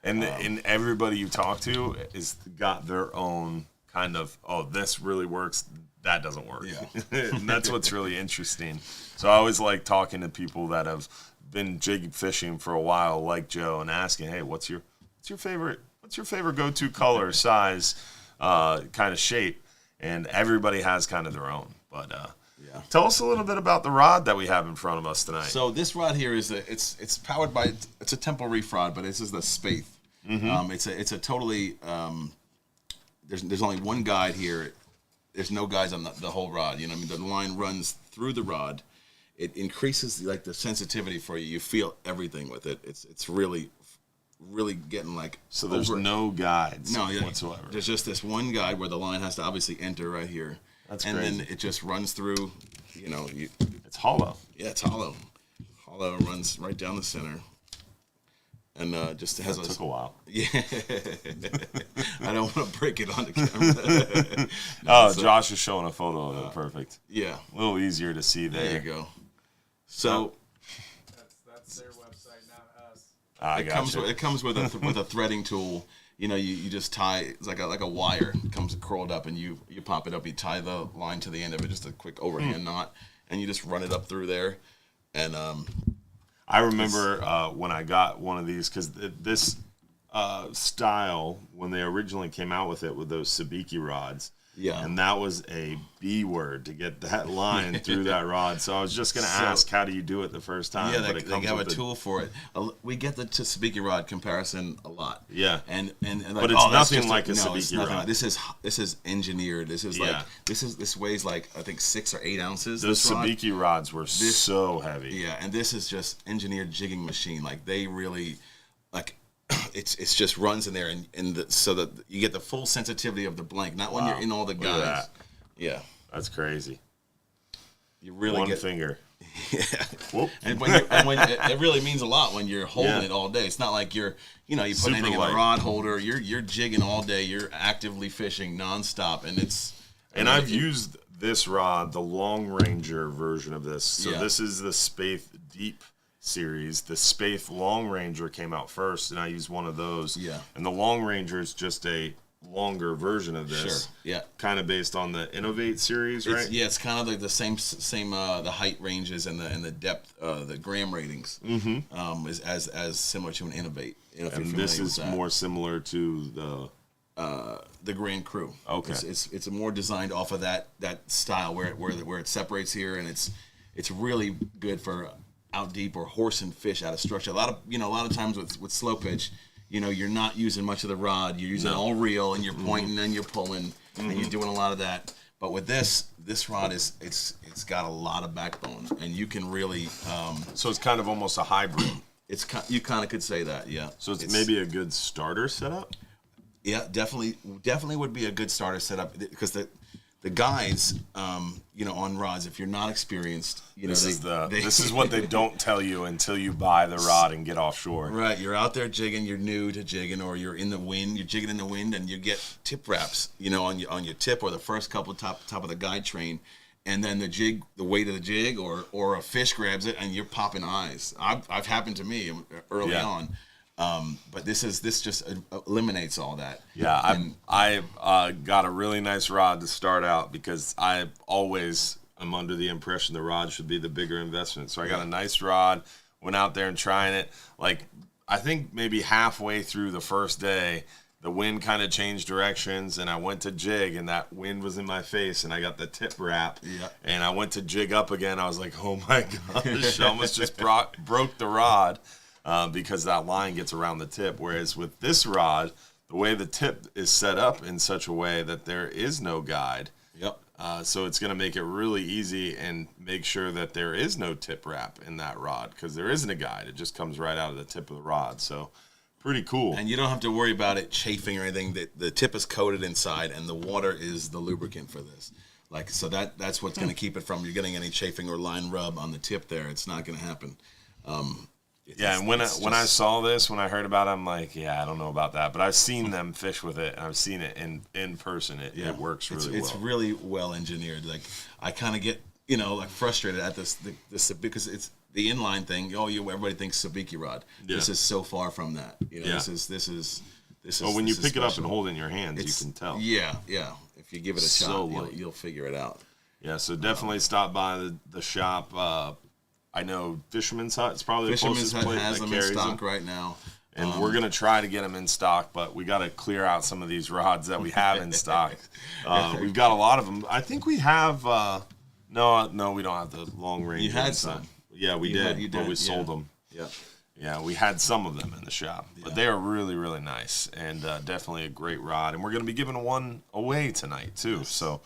Speaker 1: and everybody you talk to is got their own kind of, this really works, that doesn't work.
Speaker 2: Yeah.
Speaker 1: And that's what's really interesting. So I always like talking to people that have been jig fishing for a while, like Joe, and asking, hey, what's your favorite go-to color, size, kind of shape? And everybody has kind of their own. But tell us a little bit about the rod that we have in front of us tonight.
Speaker 2: So this rod here is it's powered by, it's a Temple Reef rod, but this is the Spaeth. Mm-hmm. It's a totally there's only one guide here. There's no guides on the whole rod. The line runs through the rod. It increases the sensitivity for you. You feel everything with it. It's really, really getting
Speaker 1: So there's no guides whatsoever.
Speaker 2: There's just this one guide where the line has to obviously enter right here.
Speaker 1: That's
Speaker 2: and
Speaker 1: crazy.
Speaker 2: Then it just runs through.
Speaker 1: It's hollow.
Speaker 2: Yeah, it's hollow. Hollow runs right down the center. And just has
Speaker 1: took a while.
Speaker 2: Yeah. I don't want to break it on the camera.
Speaker 1: Josh is showing a photo of it. Perfect.
Speaker 2: Yeah.
Speaker 1: A little easier to see there.
Speaker 2: There you go. So
Speaker 3: that's their website, not us.
Speaker 2: It comes with a threading tool. You just tie, it's like a wire. It comes curled up, and you pop it up. You tie the line to the end of it, just a quick overhand knot, and you just run it up through there. And
Speaker 1: I remember when I got one of these, because this style, when they originally came out with it with those sabiki rods, and that was a B word to get that line through that rod. So I was just going to ask, how do you do it the first time?
Speaker 2: Yeah, they have a tool for it. We get the sabiki rod comparison a lot.
Speaker 1: Yeah,
Speaker 2: but
Speaker 1: it's nothing like a sabiki rod.
Speaker 2: Like, this is engineered. This is this weighs I think 6 or 8 ounces.
Speaker 1: Those sabiki rods were so heavy.
Speaker 2: Yeah, and this is just engineered jigging machine. They really it's just runs in there, so that you get the full sensitivity of the blank, not when you're in all the guides. Yeah,
Speaker 1: that's crazy.
Speaker 2: You really
Speaker 1: one finger.
Speaker 2: Yeah, whoop. And when it really means a lot when you're holding it all day. It's not like you put anything in a rod holder. You're jigging all day. You're actively fishing nonstop, and
Speaker 1: I've used this rod, the Long Ranger version of this. So this is the Spaeth Deep series. The Spaeth Long Ranger came out first, and I used one of those.
Speaker 2: Yeah.
Speaker 1: And the Long Ranger is just a longer version of this.
Speaker 2: Sure. Yeah.
Speaker 1: Kind of based on the Innovate series, right?
Speaker 2: It's kind of like the same the height ranges and the depth, the gram ratings. Mm-hmm. Is as similar to an Innovate.
Speaker 1: And this is more similar to
Speaker 2: the Grand Cru.
Speaker 1: Okay.
Speaker 2: It's more designed off of that style where it separates here, and it's really good for out deep or horsing fish out of structure. A lot of times with slow pitch, you're not using much of the rod. You're using all reel, and you're pointing and you're pulling, and you're doing a lot of that. But with this rod it's got a lot of backbone, and you can really.
Speaker 1: So it's kind of almost a hybrid.
Speaker 2: You kind of could say that, yeah.
Speaker 1: So it's maybe a good starter setup.
Speaker 2: Yeah, definitely would be a good starter setup, because the guides, on rods, if you're not experienced,
Speaker 1: this is what they don't tell you until you buy the rod and get offshore.
Speaker 2: Right, you're out there jigging, you're new to jigging, or you're in the wind, you're jigging in the wind, and you get tip wraps, on your tip or the first couple top of the guide train, and then the weight of the jig, or a fish grabs it and you're popping eyes. I've happened to me early on. But this just eliminates all that.
Speaker 1: Yeah, I got a really nice rod to start out because I'm under the impression the rod should be the bigger investment. So I got a nice rod, went out there and trying it. Like, I think maybe halfway through the first day, the wind kind of changed directions, and I went to jig, and that wind was in my face, and I got the tip wrap, and I went to jig up again. I was like, oh my gosh, I almost just broke the rod. Because that line gets around the tip. Whereas with this rod, the way the tip is set up in such a way that there is no guide.
Speaker 2: Yep.
Speaker 1: So it's going to make it really easy and make sure that there is no tip wrap in that rod because there isn't a guide. It just comes right out of the tip of the rod. So pretty cool.
Speaker 2: And you don't have to worry about it chafing or anything. The tip is coated inside, and the water is the lubricant for this. Like, so that's what's going to keep it from you getting any chafing or line rub on the tip there. It's not going to happen.
Speaker 1: And when I saw this, when I heard about it, I'm like, yeah, I don't know about that. But I've seen them fish with it, and I've seen it in person. It works really well. It's
Speaker 2: really well engineered. Like, I kind of get, like frustrated at this because it's the inline thing. Everybody thinks sabiki rod. Yeah. This is so far from that. This is.
Speaker 1: Well, when you pick it up and hold it in your hands, you can tell.
Speaker 2: Yeah. If you give it a shot, you'll figure it out.
Speaker 1: Yeah, so definitely stop by the shop. I know Fisherman's Hut is probably the closest place
Speaker 2: has
Speaker 1: that
Speaker 2: them
Speaker 1: carries
Speaker 2: in stock
Speaker 1: them
Speaker 2: right now.
Speaker 1: And we're going to try to get them in stock, but we got to clear out some of these rods that we have in stock. We've got a lot of them. I think we have no, we don't have the long range.
Speaker 2: You had some.
Speaker 1: Yeah, we did, but we sold them.
Speaker 2: Yeah.
Speaker 1: Yeah, we had some of them in the shop, but they are really, really nice and definitely a great rod. And we're going to be giving one away tonight too. Yes. So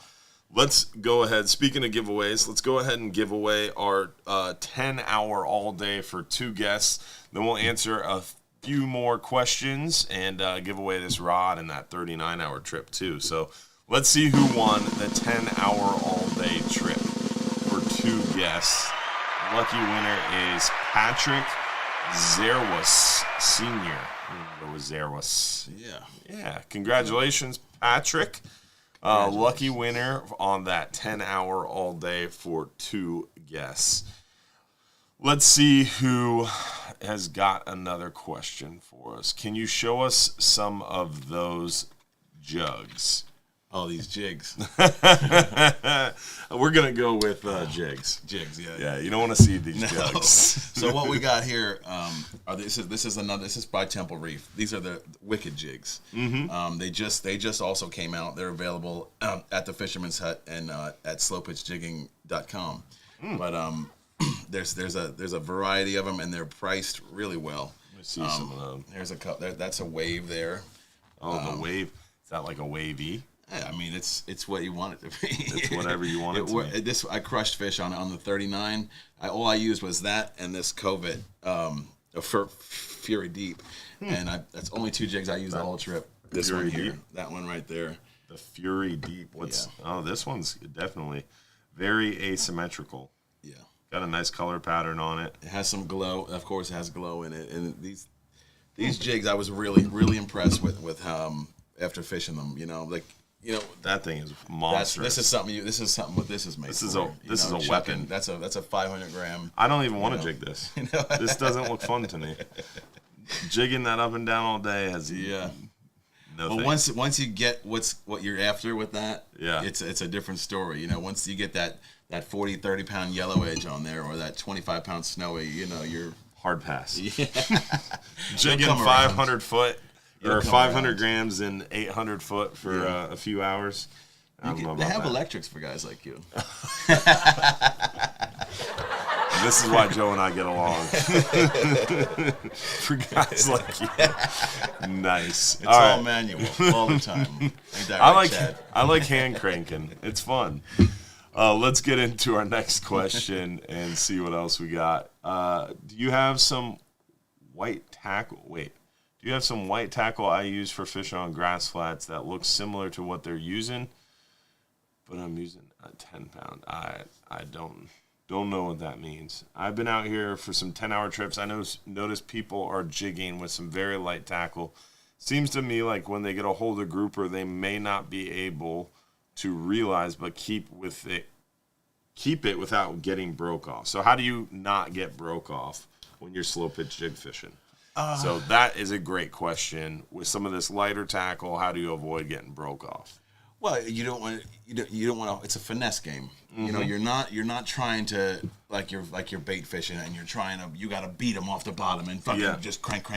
Speaker 1: let's go ahead. Speaking of giveaways, let's go ahead and give away our 10-hour all day for 2 guests. Then we'll answer a few more questions and give away this rod and that 39-hour trip too. So let's see who won the 10-hour all day trip for 2 guests. The lucky winner is Patrick Zerwas Sr. It was Zerwas. Yeah. Congratulations, Patrick. Lucky winner on that 10-hour all day for 2 guests. Let's see who has got another question for us. Can you show us some of those jugs?
Speaker 2: Oh, these jigs.
Speaker 1: We're going to go with jigs.
Speaker 2: Jigs, yeah.
Speaker 1: Yeah, you don't want to see these jugs.
Speaker 2: So what we got here, this is by Temple Reef. These are the Wicked jigs. Mm-hmm. They just also came out. They're available at the Fisherman's Hut and at slowpitchjigging.com. But there's a variety of them, and they're priced really well.
Speaker 1: Let me see some of them.
Speaker 2: There's a couple. That's a wave there.
Speaker 1: Oh, the wave. Is that like a wavy?
Speaker 2: Yeah, I mean, it's what you want it to be.
Speaker 1: It's whatever you want it to be.
Speaker 2: I crushed fish on the 39. All I used was that and this Covit for Fury Deep, and that's only 2 jigs I used the whole trip. This Fury one here, Deep? That one right there.
Speaker 1: The Fury Deep. Oh, this one's definitely very asymmetrical.
Speaker 2: Yeah,
Speaker 1: got a nice color pattern on it.
Speaker 2: It has some glow. Of course, it has glow in it. And these jigs, I was really impressed with after fishing them.
Speaker 1: That thing is monstrous.
Speaker 2: This is something what this is made.
Speaker 1: This is a weapon.
Speaker 2: That's a 500 gram.
Speaker 1: I don't even want to jig this. This doesn't look fun to me. Jigging that up and down all day has no.
Speaker 2: Well, once you get what you're after with that, it's a different story. Once you get that 40, 30 pound yellow edge on there, or that 25 pound snowy, you're
Speaker 1: hard pass.
Speaker 2: Yeah.
Speaker 1: Jigging 500 foot. Or 500 grams and 800 foot for a few hours.
Speaker 2: They have electrics for guys like you.
Speaker 1: This is why Joe and I get along. For guys like you. Nice.
Speaker 2: It's all manual all the time.
Speaker 1: I like hand cranking. It's fun. Let's get into our next question and see what else we got. Do you have some white tackle? Do you have some white tackle I use for fishing on grass flats that looks similar to what they're using? But I'm using a 10-pound. I don't know what that means. I've been out here for some 10-hour trips. I notice people are jigging with some very light tackle. Seems to me like when they get a hold of grouper, they may not be able to realize but keep with it keep it without getting broke off. So how do you not get broke off when you're slow pitch jig fishing? So that is a great question. With some of this lighter tackle, how do you avoid getting broke off?
Speaker 2: Well, you don't want to. It's a finesse game. You know, you're not trying to like you're bait fishing and you got to beat them off the bottom and fucking just crank.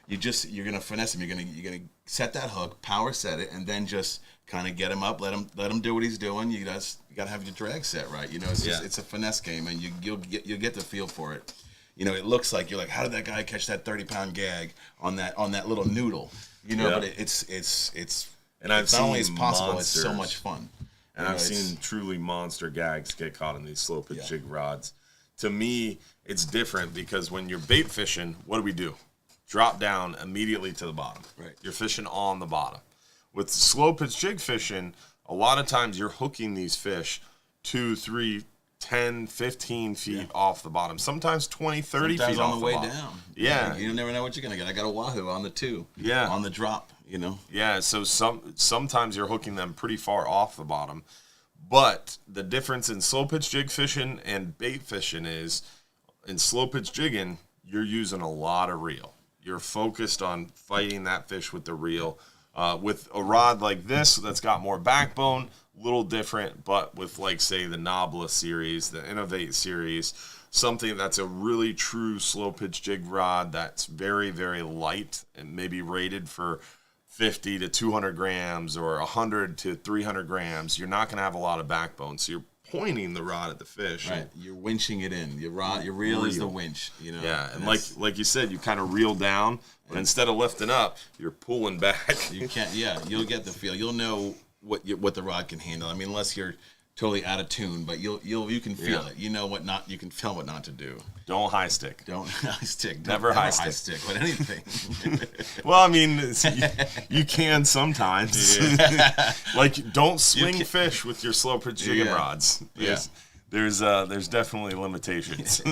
Speaker 2: You're gonna finesse him. You're gonna set that hook, power set it, and then just kind of get him up. Let him do what he's doing. You gotta have your drag set right. You know, it's a finesse game, and you'll get the feel for it. You know, it looks like you're like, how did that guy catch that 30-pound gag on that little noodle? You know, but it's
Speaker 1: and I've seen
Speaker 2: not only as possible,
Speaker 1: monsters,
Speaker 2: it's so much fun.
Speaker 1: And I've seen truly monster gags get caught in these slow pitch jig rods. To me, it's different because when you're bait fishing, what do? Drop down immediately to the bottom.
Speaker 2: Right.
Speaker 1: You're fishing on the bottom. With slow pitch jig fishing, a lot of times you're hooking these fish 2, 3, 10, 15 feet off the bottom. Sometimes 20, 30
Speaker 2: Sometimes
Speaker 1: feet
Speaker 2: on
Speaker 1: off
Speaker 2: the way
Speaker 1: bottom.
Speaker 2: down.
Speaker 1: Yeah.
Speaker 2: You never know what you're going to get. I got a wahoo on the 2.
Speaker 1: Yeah.
Speaker 2: On the drop, you know.
Speaker 1: Yeah, so sometimes you're hooking them pretty far off the bottom. But the difference in slow pitch jig fishing and bait fishing is in slow pitch jigging, you're using a lot of reel. You're focused on fighting that fish with the reel. With a rod like this that's got more backbone, little different, but with, like, say, the Nobla series, the Innovate series, something that's a really true slow pitch jig rod that's very, very light and maybe rated for 50 to 200 grams or 100 to 300 grams, you're not going to have a lot of backbone. So you're pointing the rod at the fish.
Speaker 2: Right. You're winching it in. Your reel is the winch. You know.
Speaker 1: Yeah, and like you said, you kind of reel down, but instead of lifting up, you're pulling back.
Speaker 2: You can't. Yeah, you'll get the feel. You'll know what the rod can handle. I mean, unless you're totally out of tune, but you can feel it. You know what not. You can tell what not to do.
Speaker 1: Don't high stick.
Speaker 2: Don't high stick.
Speaker 1: Never high stick.
Speaker 2: But anything.
Speaker 1: Well, I mean, you can sometimes. Like, don't swing fish with your slow pitch jigging rods. There's definitely limitations.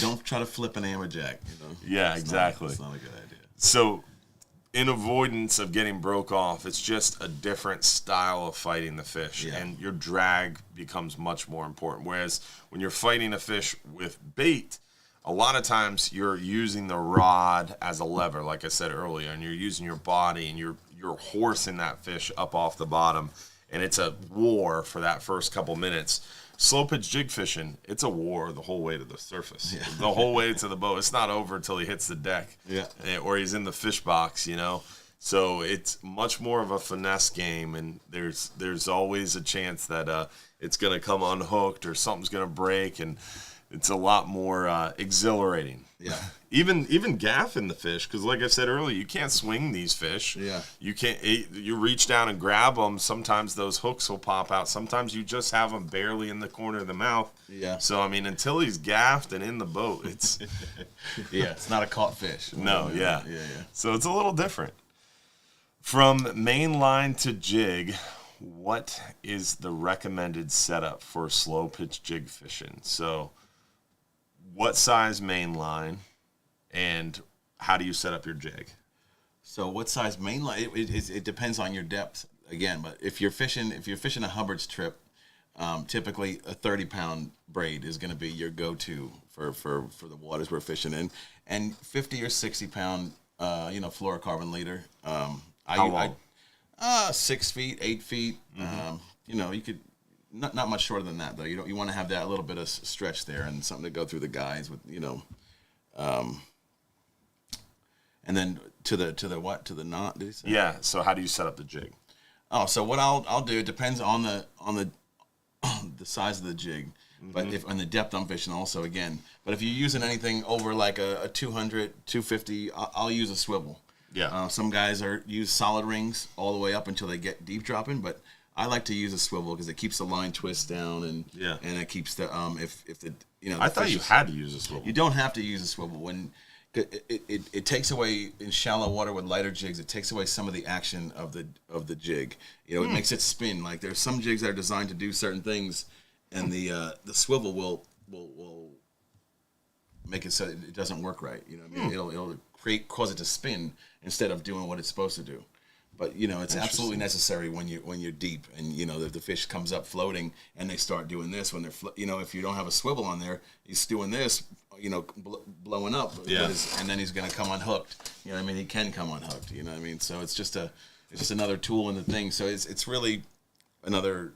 Speaker 2: Don't try to flip an amberjack. You know?
Speaker 1: Yeah, exactly.
Speaker 2: It's not a good idea.
Speaker 1: So, in avoidance of getting broke off, it's just a different style of fighting the fish, and your drag becomes much more important. Whereas when you're fighting a fish with bait, a lot of times you're using the rod as a lever, like I said earlier, and you're using your body and you're horsing that fish up off the bottom, and it's a war for that first couple minutes. Slow pitch jig fishing, it's a war the whole way to the surface, the whole way to the boat. It's not over until he hits the deck, or he's in the fish box, you know. So it's much more of a finesse game, and there's always a chance that it's going to come unhooked or something's going to break, and it's a lot more exhilarating.
Speaker 2: Yeah.
Speaker 1: Even gaffing the fish, because like I said earlier, you can't swing these fish.
Speaker 2: Yeah.
Speaker 1: You can't. You reach down and grab them. Sometimes those hooks will pop out. Sometimes you just have them barely in the corner of the mouth.
Speaker 2: Yeah.
Speaker 1: So I mean, until he's gaffed and in the boat, it's
Speaker 2: it's not a caught fish.
Speaker 1: No. Yeah. So it's a little different. From main line to jig, what is the recommended setup for slow pitch jig fishing? So, what size main line, and how do you set up your jig?
Speaker 2: So, what size main line? It depends on your depth again. But if you're fishing a Hubbard's trip, typically a 30-pound braid is going to be your go-to for the waters we're fishing in, and 50 or 60-pound fluorocarbon leader.
Speaker 1: How long?
Speaker 2: 6 feet, 8 feet. You could not much shorter than that though. You want to have that little bit of stretch there and something to go through the guys with, and then to the knot. Did he say?
Speaker 1: Yeah. So how do you set up the jig?
Speaker 2: Oh, so what I'll do, it depends on the the size of the jig, but if and the depth I'm fishing also again. But if you're using anything over like a 200, 250, I'll use a swivel.
Speaker 1: Yeah.
Speaker 2: Some guys use solid rings all the way up until they get deep dropping, but I like to use a swivel because it keeps the line twist down and it keeps the if the
Speaker 1: I thought you had to use a swivel.
Speaker 2: You don't have to use a swivel when it takes away in shallow water with lighter jigs. It takes away some of the action of the jig. It makes it spin. Like there's some jigs that are designed to do certain things, and the swivel will make it so it doesn't work right. You know what I mean? It'll cause it to spin instead of doing what it's supposed to do. But it's absolutely necessary when you're deep, and the fish comes up floating, and they start doing this when they're if you don't have a swivel on there, he's doing this, blowing up, and then he's going to come unhooked. He can come unhooked. So it's just another tool in the thing. So it's really another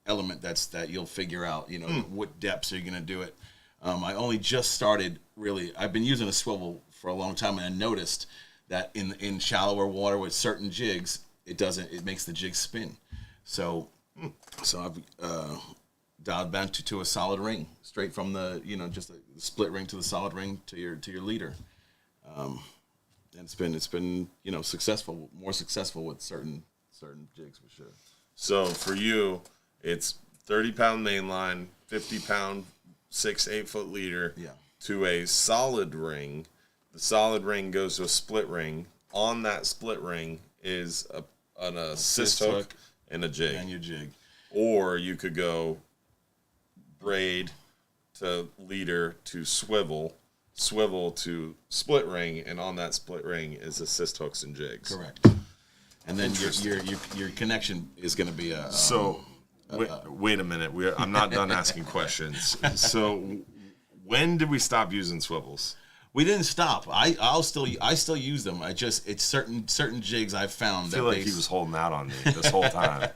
Speaker 2: element that you'll figure out. What depths are you going to do it. I only just started really. I've been using a swivel for a long time, and I noticed that in shallower water with certain jigs, it makes the jig spin. So I've dialed back to a solid ring, straight from the just a split ring to the solid ring to your leader. And it's been successful, more successful with certain jigs for sure.
Speaker 1: So for you, it's 30-pound mainline, 50-pound 6-8 foot leader to a solid ring. The solid ring goes to a split ring. On that split ring is an assist hook and a jig.
Speaker 2: And your jig.
Speaker 1: Or you could go braid to leader to swivel to split ring, and on that split ring is assist hooks and jigs.
Speaker 2: Correct. And then your connection is going to be a...
Speaker 1: Wait a minute. I'm not done asking questions. So when did we stop using swivels?
Speaker 2: We didn't stop. I still use them. It's certain jigs I've found.
Speaker 1: I feel like he was holding out on me this whole time.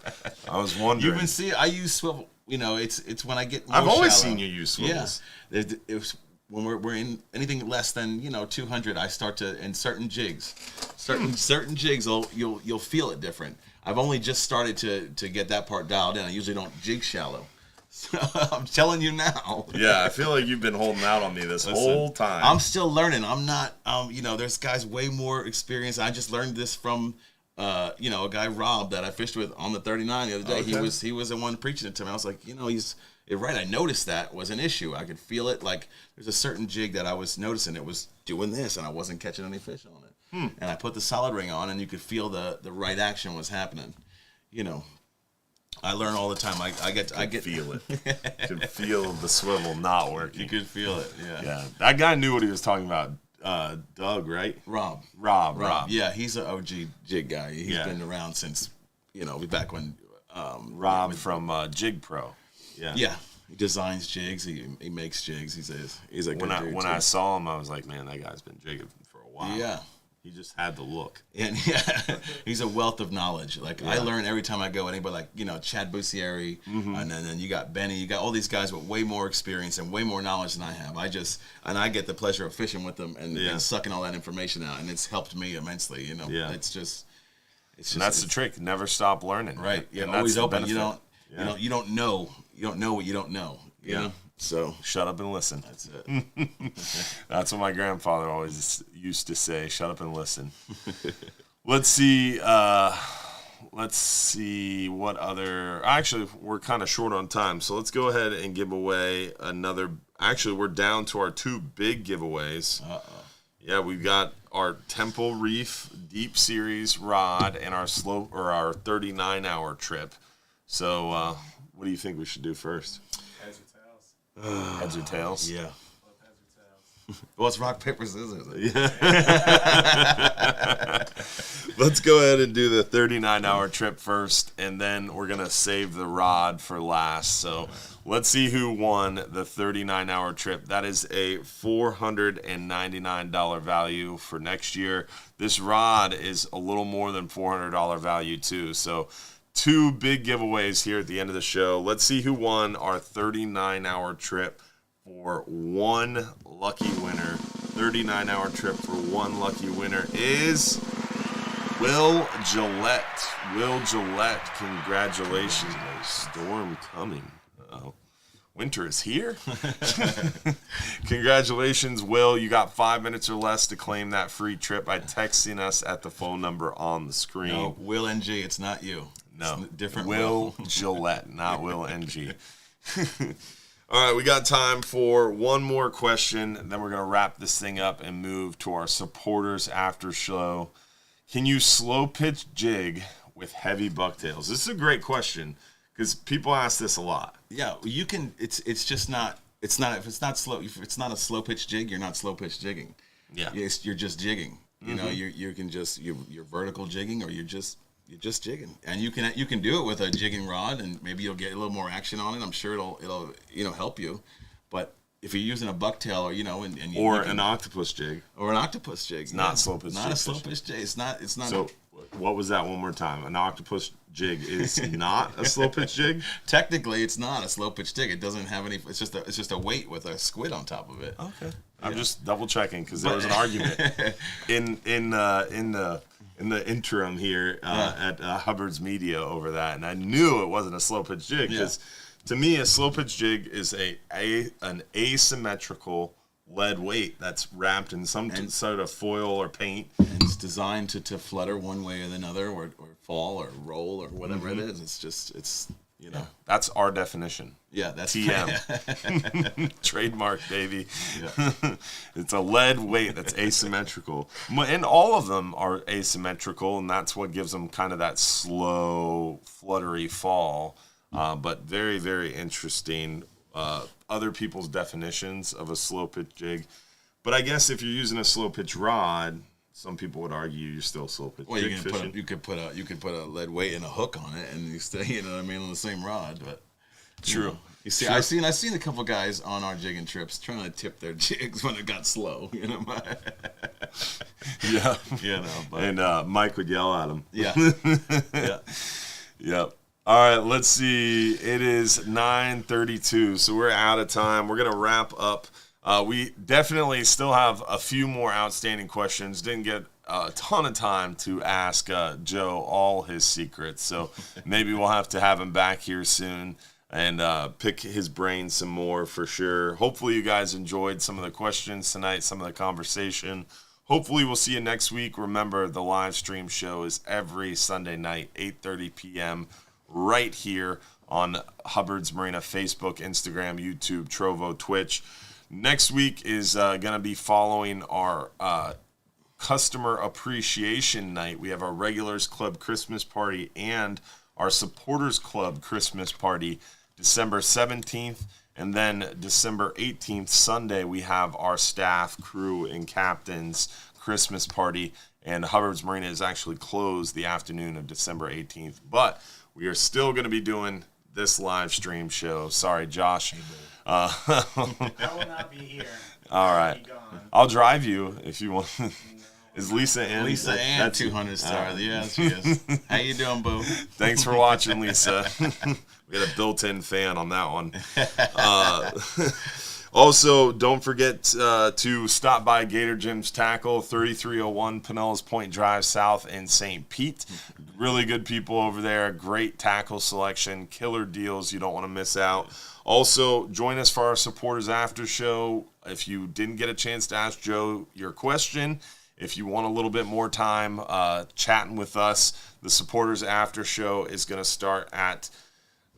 Speaker 1: I was wondering.
Speaker 2: You can see I use swivel. It's when I get more
Speaker 1: I've always
Speaker 2: shallow.
Speaker 1: seen you use swivels.
Speaker 2: Yeah. When we're in anything less than 200, I start to in certain jigs. Certain jigs you'll feel it different. I've only just started to get that part dialed in. I usually don't jig shallow. So I'm telling you now.
Speaker 1: Yeah, I feel like you've been holding out on me this whole time.
Speaker 2: I'm still learning. I'm not, there's guys way more experienced. I just learned this from, a guy, Rob, that I fished with on the 39 the other day. Okay. He was the one preaching it to me. I was like, you're right. I noticed that was an issue. I could feel it. Like there's a certain jig that I was noticing. It was doing this, and I wasn't catching any fish on it. And I put the solid ring on, and you could feel the right action was happening. I learn all the time. I get
Speaker 1: feel it. You could feel the swivel not working.
Speaker 2: You could feel it. Yeah.
Speaker 1: That guy knew what he was talking about. Doug, right?
Speaker 2: Rob. Yeah, he's an OG jig guy. He's been around since back when.
Speaker 1: Rob from Jig Pro. Yeah.
Speaker 2: Yeah. He designs jigs. He makes jigs. He's a good dude
Speaker 1: when I saw him, I was like, man, that guy's been jigging for a while.
Speaker 2: Yeah.
Speaker 1: He just had the look.
Speaker 2: And he's a wealth of knowledge. Like I learn every time I go. Anybody like Chad Bussieri, and then you got Benny. You got all these guys with way more experience and way more knowledge than I have. I get the pleasure of fishing with them and sucking all that information out, and it's helped me immensely. It's just
Speaker 1: and that's the trick. Never stop learning.
Speaker 2: Right. Yeah. Always open. You don't know. You don't know what you don't know. You know? So
Speaker 1: shut up and listen.
Speaker 2: That's it.
Speaker 1: That's what my grandfather always used to say. Shut up and listen. Let's see what other. Actually, we're kind of short on time, so let's go ahead and give away another. Actually, we're down to our 2 big giveaways. Yeah, we've got our Temple Reef Deep Series rod and our 39-hour trip. So, what do you think we should do first?
Speaker 3: Heads or tails?
Speaker 1: Heads or tails?
Speaker 2: Yeah.
Speaker 3: Both heads or tails.
Speaker 2: Well, it's rock, paper, scissors.
Speaker 1: Let's go ahead and do the 39-hour trip first, and then we're going to save the rod for last. So let's see who won the 39-hour trip. That is a $499 value for next year. This rod is a little more than $400 value, too. So 2 big giveaways here at the end of the show. Let's see who won our 39-hour trip for one lucky winner. 39-hour trip for one lucky winner is Will Gillette. Will Gillette, congratulations. A storm coming. Uh-oh. Winter is here. Congratulations, Will. You got 5 minutes or less to claim that free trip by texting us at the phone number on the screen.
Speaker 2: No, Will NG, it's not you.
Speaker 1: No,
Speaker 2: it's different
Speaker 1: Will Gillette, not Will NG. All right, we got time for one more question, then we're going to wrap this thing up and move to our supporters after show. Can you slow pitch jig with heavy bucktails? This is a great question because people ask this a lot.
Speaker 2: Yeah, you can. It's just not. It's not if it's not slow. If it's not a slow pitch jig, you're not slow pitch jigging.
Speaker 1: Yeah,
Speaker 2: you're just jigging. You know, you can just you're vertical jigging, or you're just jigging, and you can do it with a jigging rod, and maybe you'll get a little more action on it. I'm sure it'll help you, but if you're using a bucktail, or
Speaker 1: an octopus jig,
Speaker 2: it's
Speaker 1: not slow pitch.
Speaker 2: Not a slow pitch jig. It's not.
Speaker 1: So what was that one more time? An octopus jig is not a slow pitch jig.
Speaker 2: Technically, it's not a slow pitch jig. It doesn't have any. It's just a weight with a squid on top of it.
Speaker 1: Okay, I'm just double checking because there was an argument in the interim here at Hubbard's Media over that, and I knew it wasn't a slow pitch jig because to me a slow pitch jig is an asymmetrical lead weight that's wrapped in some sort of foil or paint,
Speaker 2: and it's designed to flutter one way or another, or fall or roll or whatever it is. It's
Speaker 1: that's our definition.
Speaker 2: Yeah, that's
Speaker 1: TM. Trademark, baby.
Speaker 2: Yeah.
Speaker 1: It's a lead weight that's asymmetrical. And all of them are asymmetrical, and that's what gives them kind of that slow, fluttery fall. But very, very interesting. Other people's definitions of a slow pitch jig. But I guess if you're using a slow pitch rod, some people would argue you're still slow pitch jig fishing.
Speaker 2: You could put a lead weight and a hook on it, and you stay, on the same rod. But
Speaker 1: true.
Speaker 2: You see, I've seen a couple guys on our jigging trips trying to tip their jigs when it got slow.
Speaker 1: Yeah.
Speaker 2: But,
Speaker 1: and Mike would yell at him.
Speaker 2: Yeah. Yeah.
Speaker 1: Yep. All right, let's see. It is 9:32, so we're out of time. We're going to wrap up. We definitely still have a few more outstanding questions. Didn't get a ton of time to ask Joe all his secrets, so maybe we'll have to have him back here soon and pick his brain some more for sure. Hopefully you guys enjoyed some of the questions tonight, some of the conversation. Hopefully we'll see you next week. Remember, the live stream show is every Sunday night, 8:30 p.m., right here on Hubbard's Marina Facebook, Instagram, YouTube, Trovo, Twitch. Next week is going to be following our customer appreciation night. We have our Regulars Club Christmas party and our Supporters Club Christmas party December 17th. And then December 18th, Sunday, we have our staff, crew, and captains Christmas party. And Hubbard's Marina is actually closed the afternoon of December 18th. But we are still going to be doing this live stream show. Sorry, Josh.
Speaker 3: I will not be here.
Speaker 1: All right. I'll drive you if you want. No. Is Lisa in?
Speaker 2: Lisa and 200 star. Yeah, she is. How you doing, boo?
Speaker 1: Thanks for watching, Lisa. We got a built-in fan on that one. Also, don't forget to stop by Gator Jim's Tackle, 3301 Pinellas Point Drive South in St. Pete. Really good people over there. Great tackle selection, killer deals you don't want to miss out. Also, join us for our Supporters After Show. If you didn't get a chance to ask Joe your question, if you want a little bit more time chatting with us, the Supporters After Show is going to start at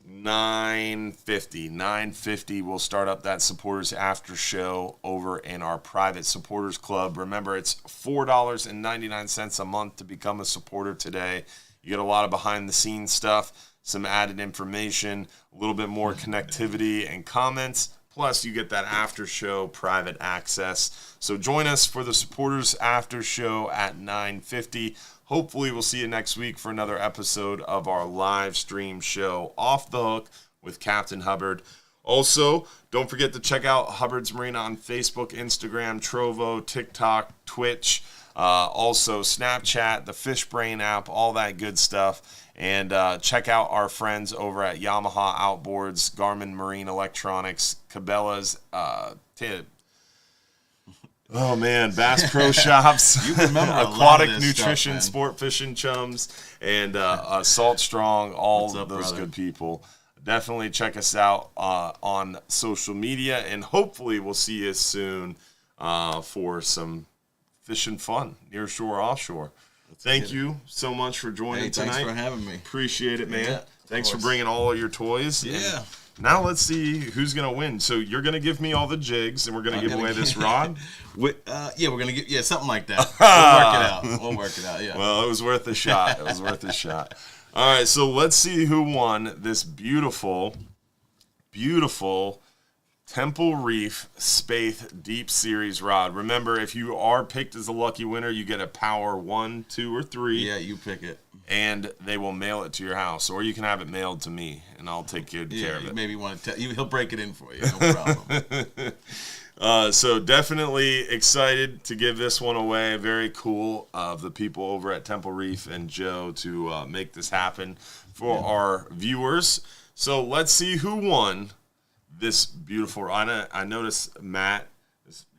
Speaker 1: 9:50. 9:50 we'll start up that Supporters After Show over in our private Supporters Club. Remember, it's $4.99 a month to become a supporter today. You get a lot of behind-the-scenes stuff, some added information, a little bit more connectivity and comments. Plus, you get that after show private access. So join us for the Supporters After Show at 9:50. Hopefully, we'll see you next week for another episode of our live stream show, Off the Hook with Captain Hubbard. Also, don't forget to check out Hubbard's Marina on Facebook, Instagram, Trovo, TikTok, Twitch, also Snapchat, the Fishbrain app, all that good stuff. And check out our friends over at Yamaha Outboards, Garmin Marine Electronics, Cabela's, Bass Pro Shops,
Speaker 2: You remember
Speaker 1: Aquatic
Speaker 2: this
Speaker 1: Nutrition,
Speaker 2: stuff,
Speaker 1: Sport Fishing Chums, and Salt Strong, all
Speaker 2: What's up,
Speaker 1: those
Speaker 2: brother?
Speaker 1: good people. Definitely check us out on social media, and hopefully we'll see you soon for some fishing fun, near shore, offshore. Thank you so much for joining tonight.
Speaker 2: Thanks for having me.
Speaker 1: Appreciate it, man.
Speaker 2: Yeah,
Speaker 1: Thanks for
Speaker 2: course.
Speaker 1: bringing all of your toys.
Speaker 2: Yeah.
Speaker 1: And now let's see who's going to win. So you're going to give me all the jigs, and we're going to give away this rod?
Speaker 2: We're going to get something like that. We'll work it out. Yeah.
Speaker 1: Well, it was worth a shot. All right, so let's see who won this beautiful, beautiful Temple Reef Spath Deep Series rod. Remember, if you are picked as a lucky winner, you get a power 1, 2, or 3.
Speaker 2: Yeah, you pick it.
Speaker 1: And they will mail it to your house, or you can have it mailed to me, and I'll take good care of it.
Speaker 2: Maybe want to he'll break it in for you. No problem.
Speaker 1: So definitely excited to give this one away. Very cool of the people over at Temple Reef and Joe to make this happen for our viewers. So let's see who won this beautiful rod. I noticed Matt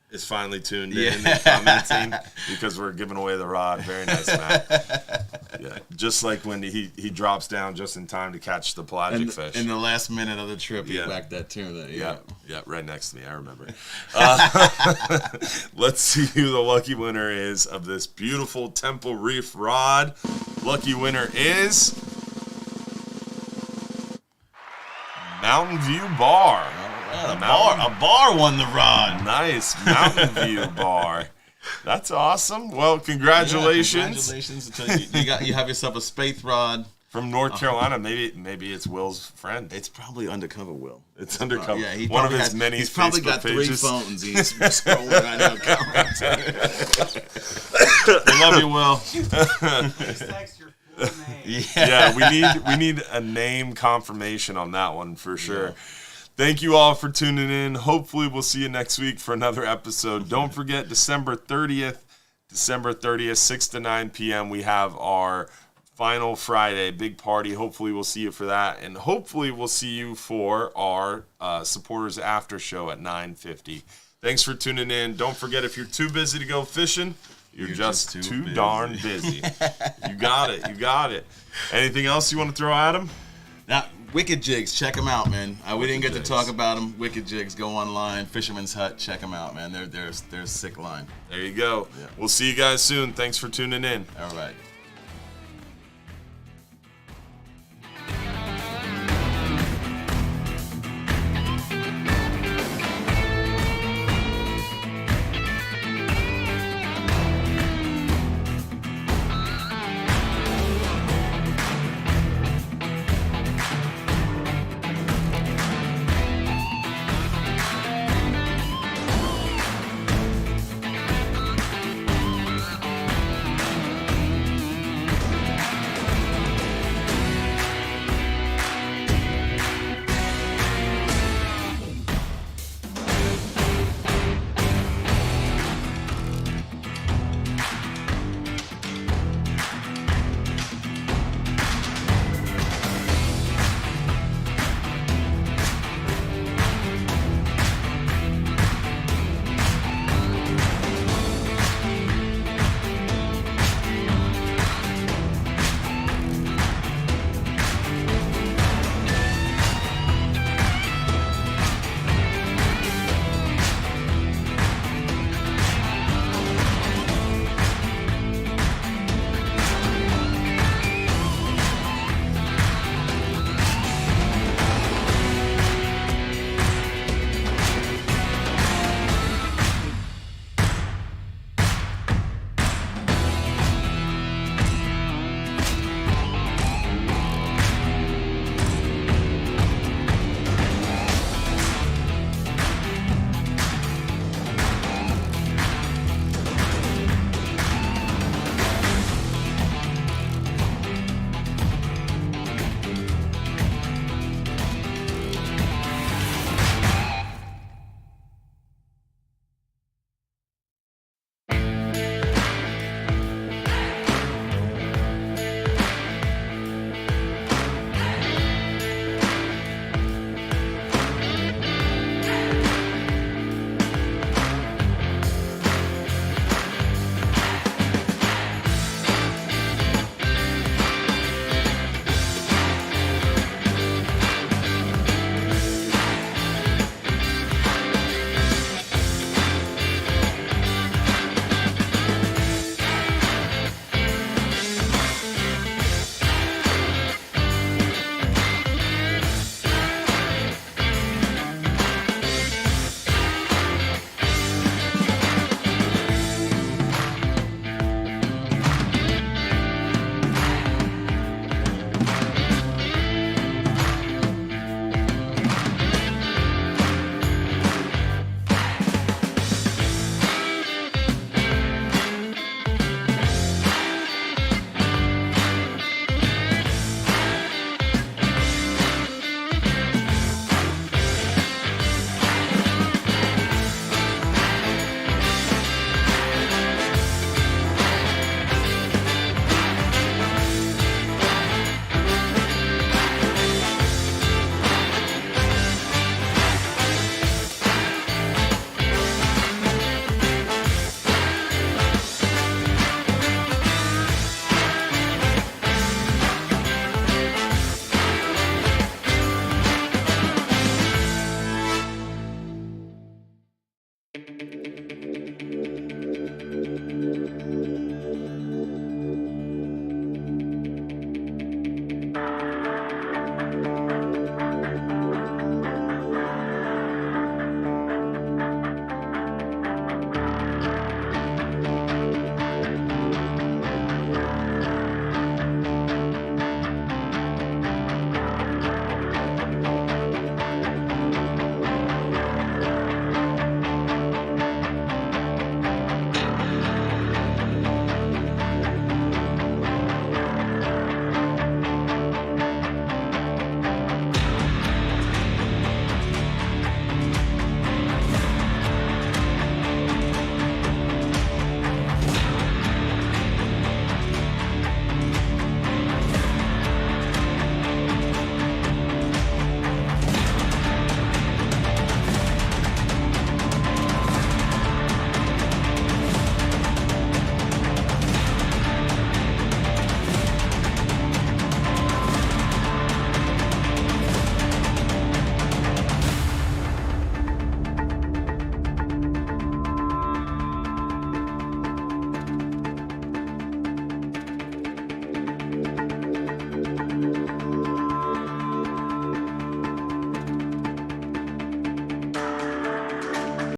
Speaker 1: is finally tuned in and commenting because we're giving away the rod. Very nice, Matt. Yeah, just like when he drops down just in time to catch the pelagic fish.
Speaker 2: In the last minute of the trip, he whacked that tuna.
Speaker 1: Yeah, right next to me. I remember. Let's see who the lucky winner is of this beautiful Temple Reef rod. Lucky winner is Mountain View Bar.
Speaker 2: A bar won the rod.
Speaker 1: Nice. Mountain View Bar. That's awesome. Well, congratulations.
Speaker 2: Yeah, congratulations. You have yourself a Spath rod.
Speaker 1: From North Carolina. Maybe it's Will's friend.
Speaker 2: It's probably undercover, Will.
Speaker 1: It's undercover.
Speaker 2: Yeah,
Speaker 1: one of his many
Speaker 2: He's probably
Speaker 1: Facebook
Speaker 2: got 3
Speaker 1: pages.
Speaker 2: phones. He's scrolling right now. I love you, Will.
Speaker 3: Just text your full name.
Speaker 1: Yeah, we need a name confirmation on that one for sure. Yeah. Thank you all for tuning in. Hopefully we'll see you next week for another episode. Don't forget December 30th, 6 to 9 p.m. we have our final Friday big party. Hopefully we'll see you for that, and hopefully we'll see you for our supporters after show at 9:50. Thanks for tuning in. Don't forget, if you're too busy to go fishing, you're just too darn busy. You got it. Anything else you want to throw at him?
Speaker 2: Now, Wicked Jigs, check them out, man. We didn't get to talk about them. Wicked Jigs, go online. Fisherman's Hut, check them out, man. They're a sick line.
Speaker 1: There you go. Yeah. We'll see you guys soon. Thanks for tuning in.
Speaker 2: All right.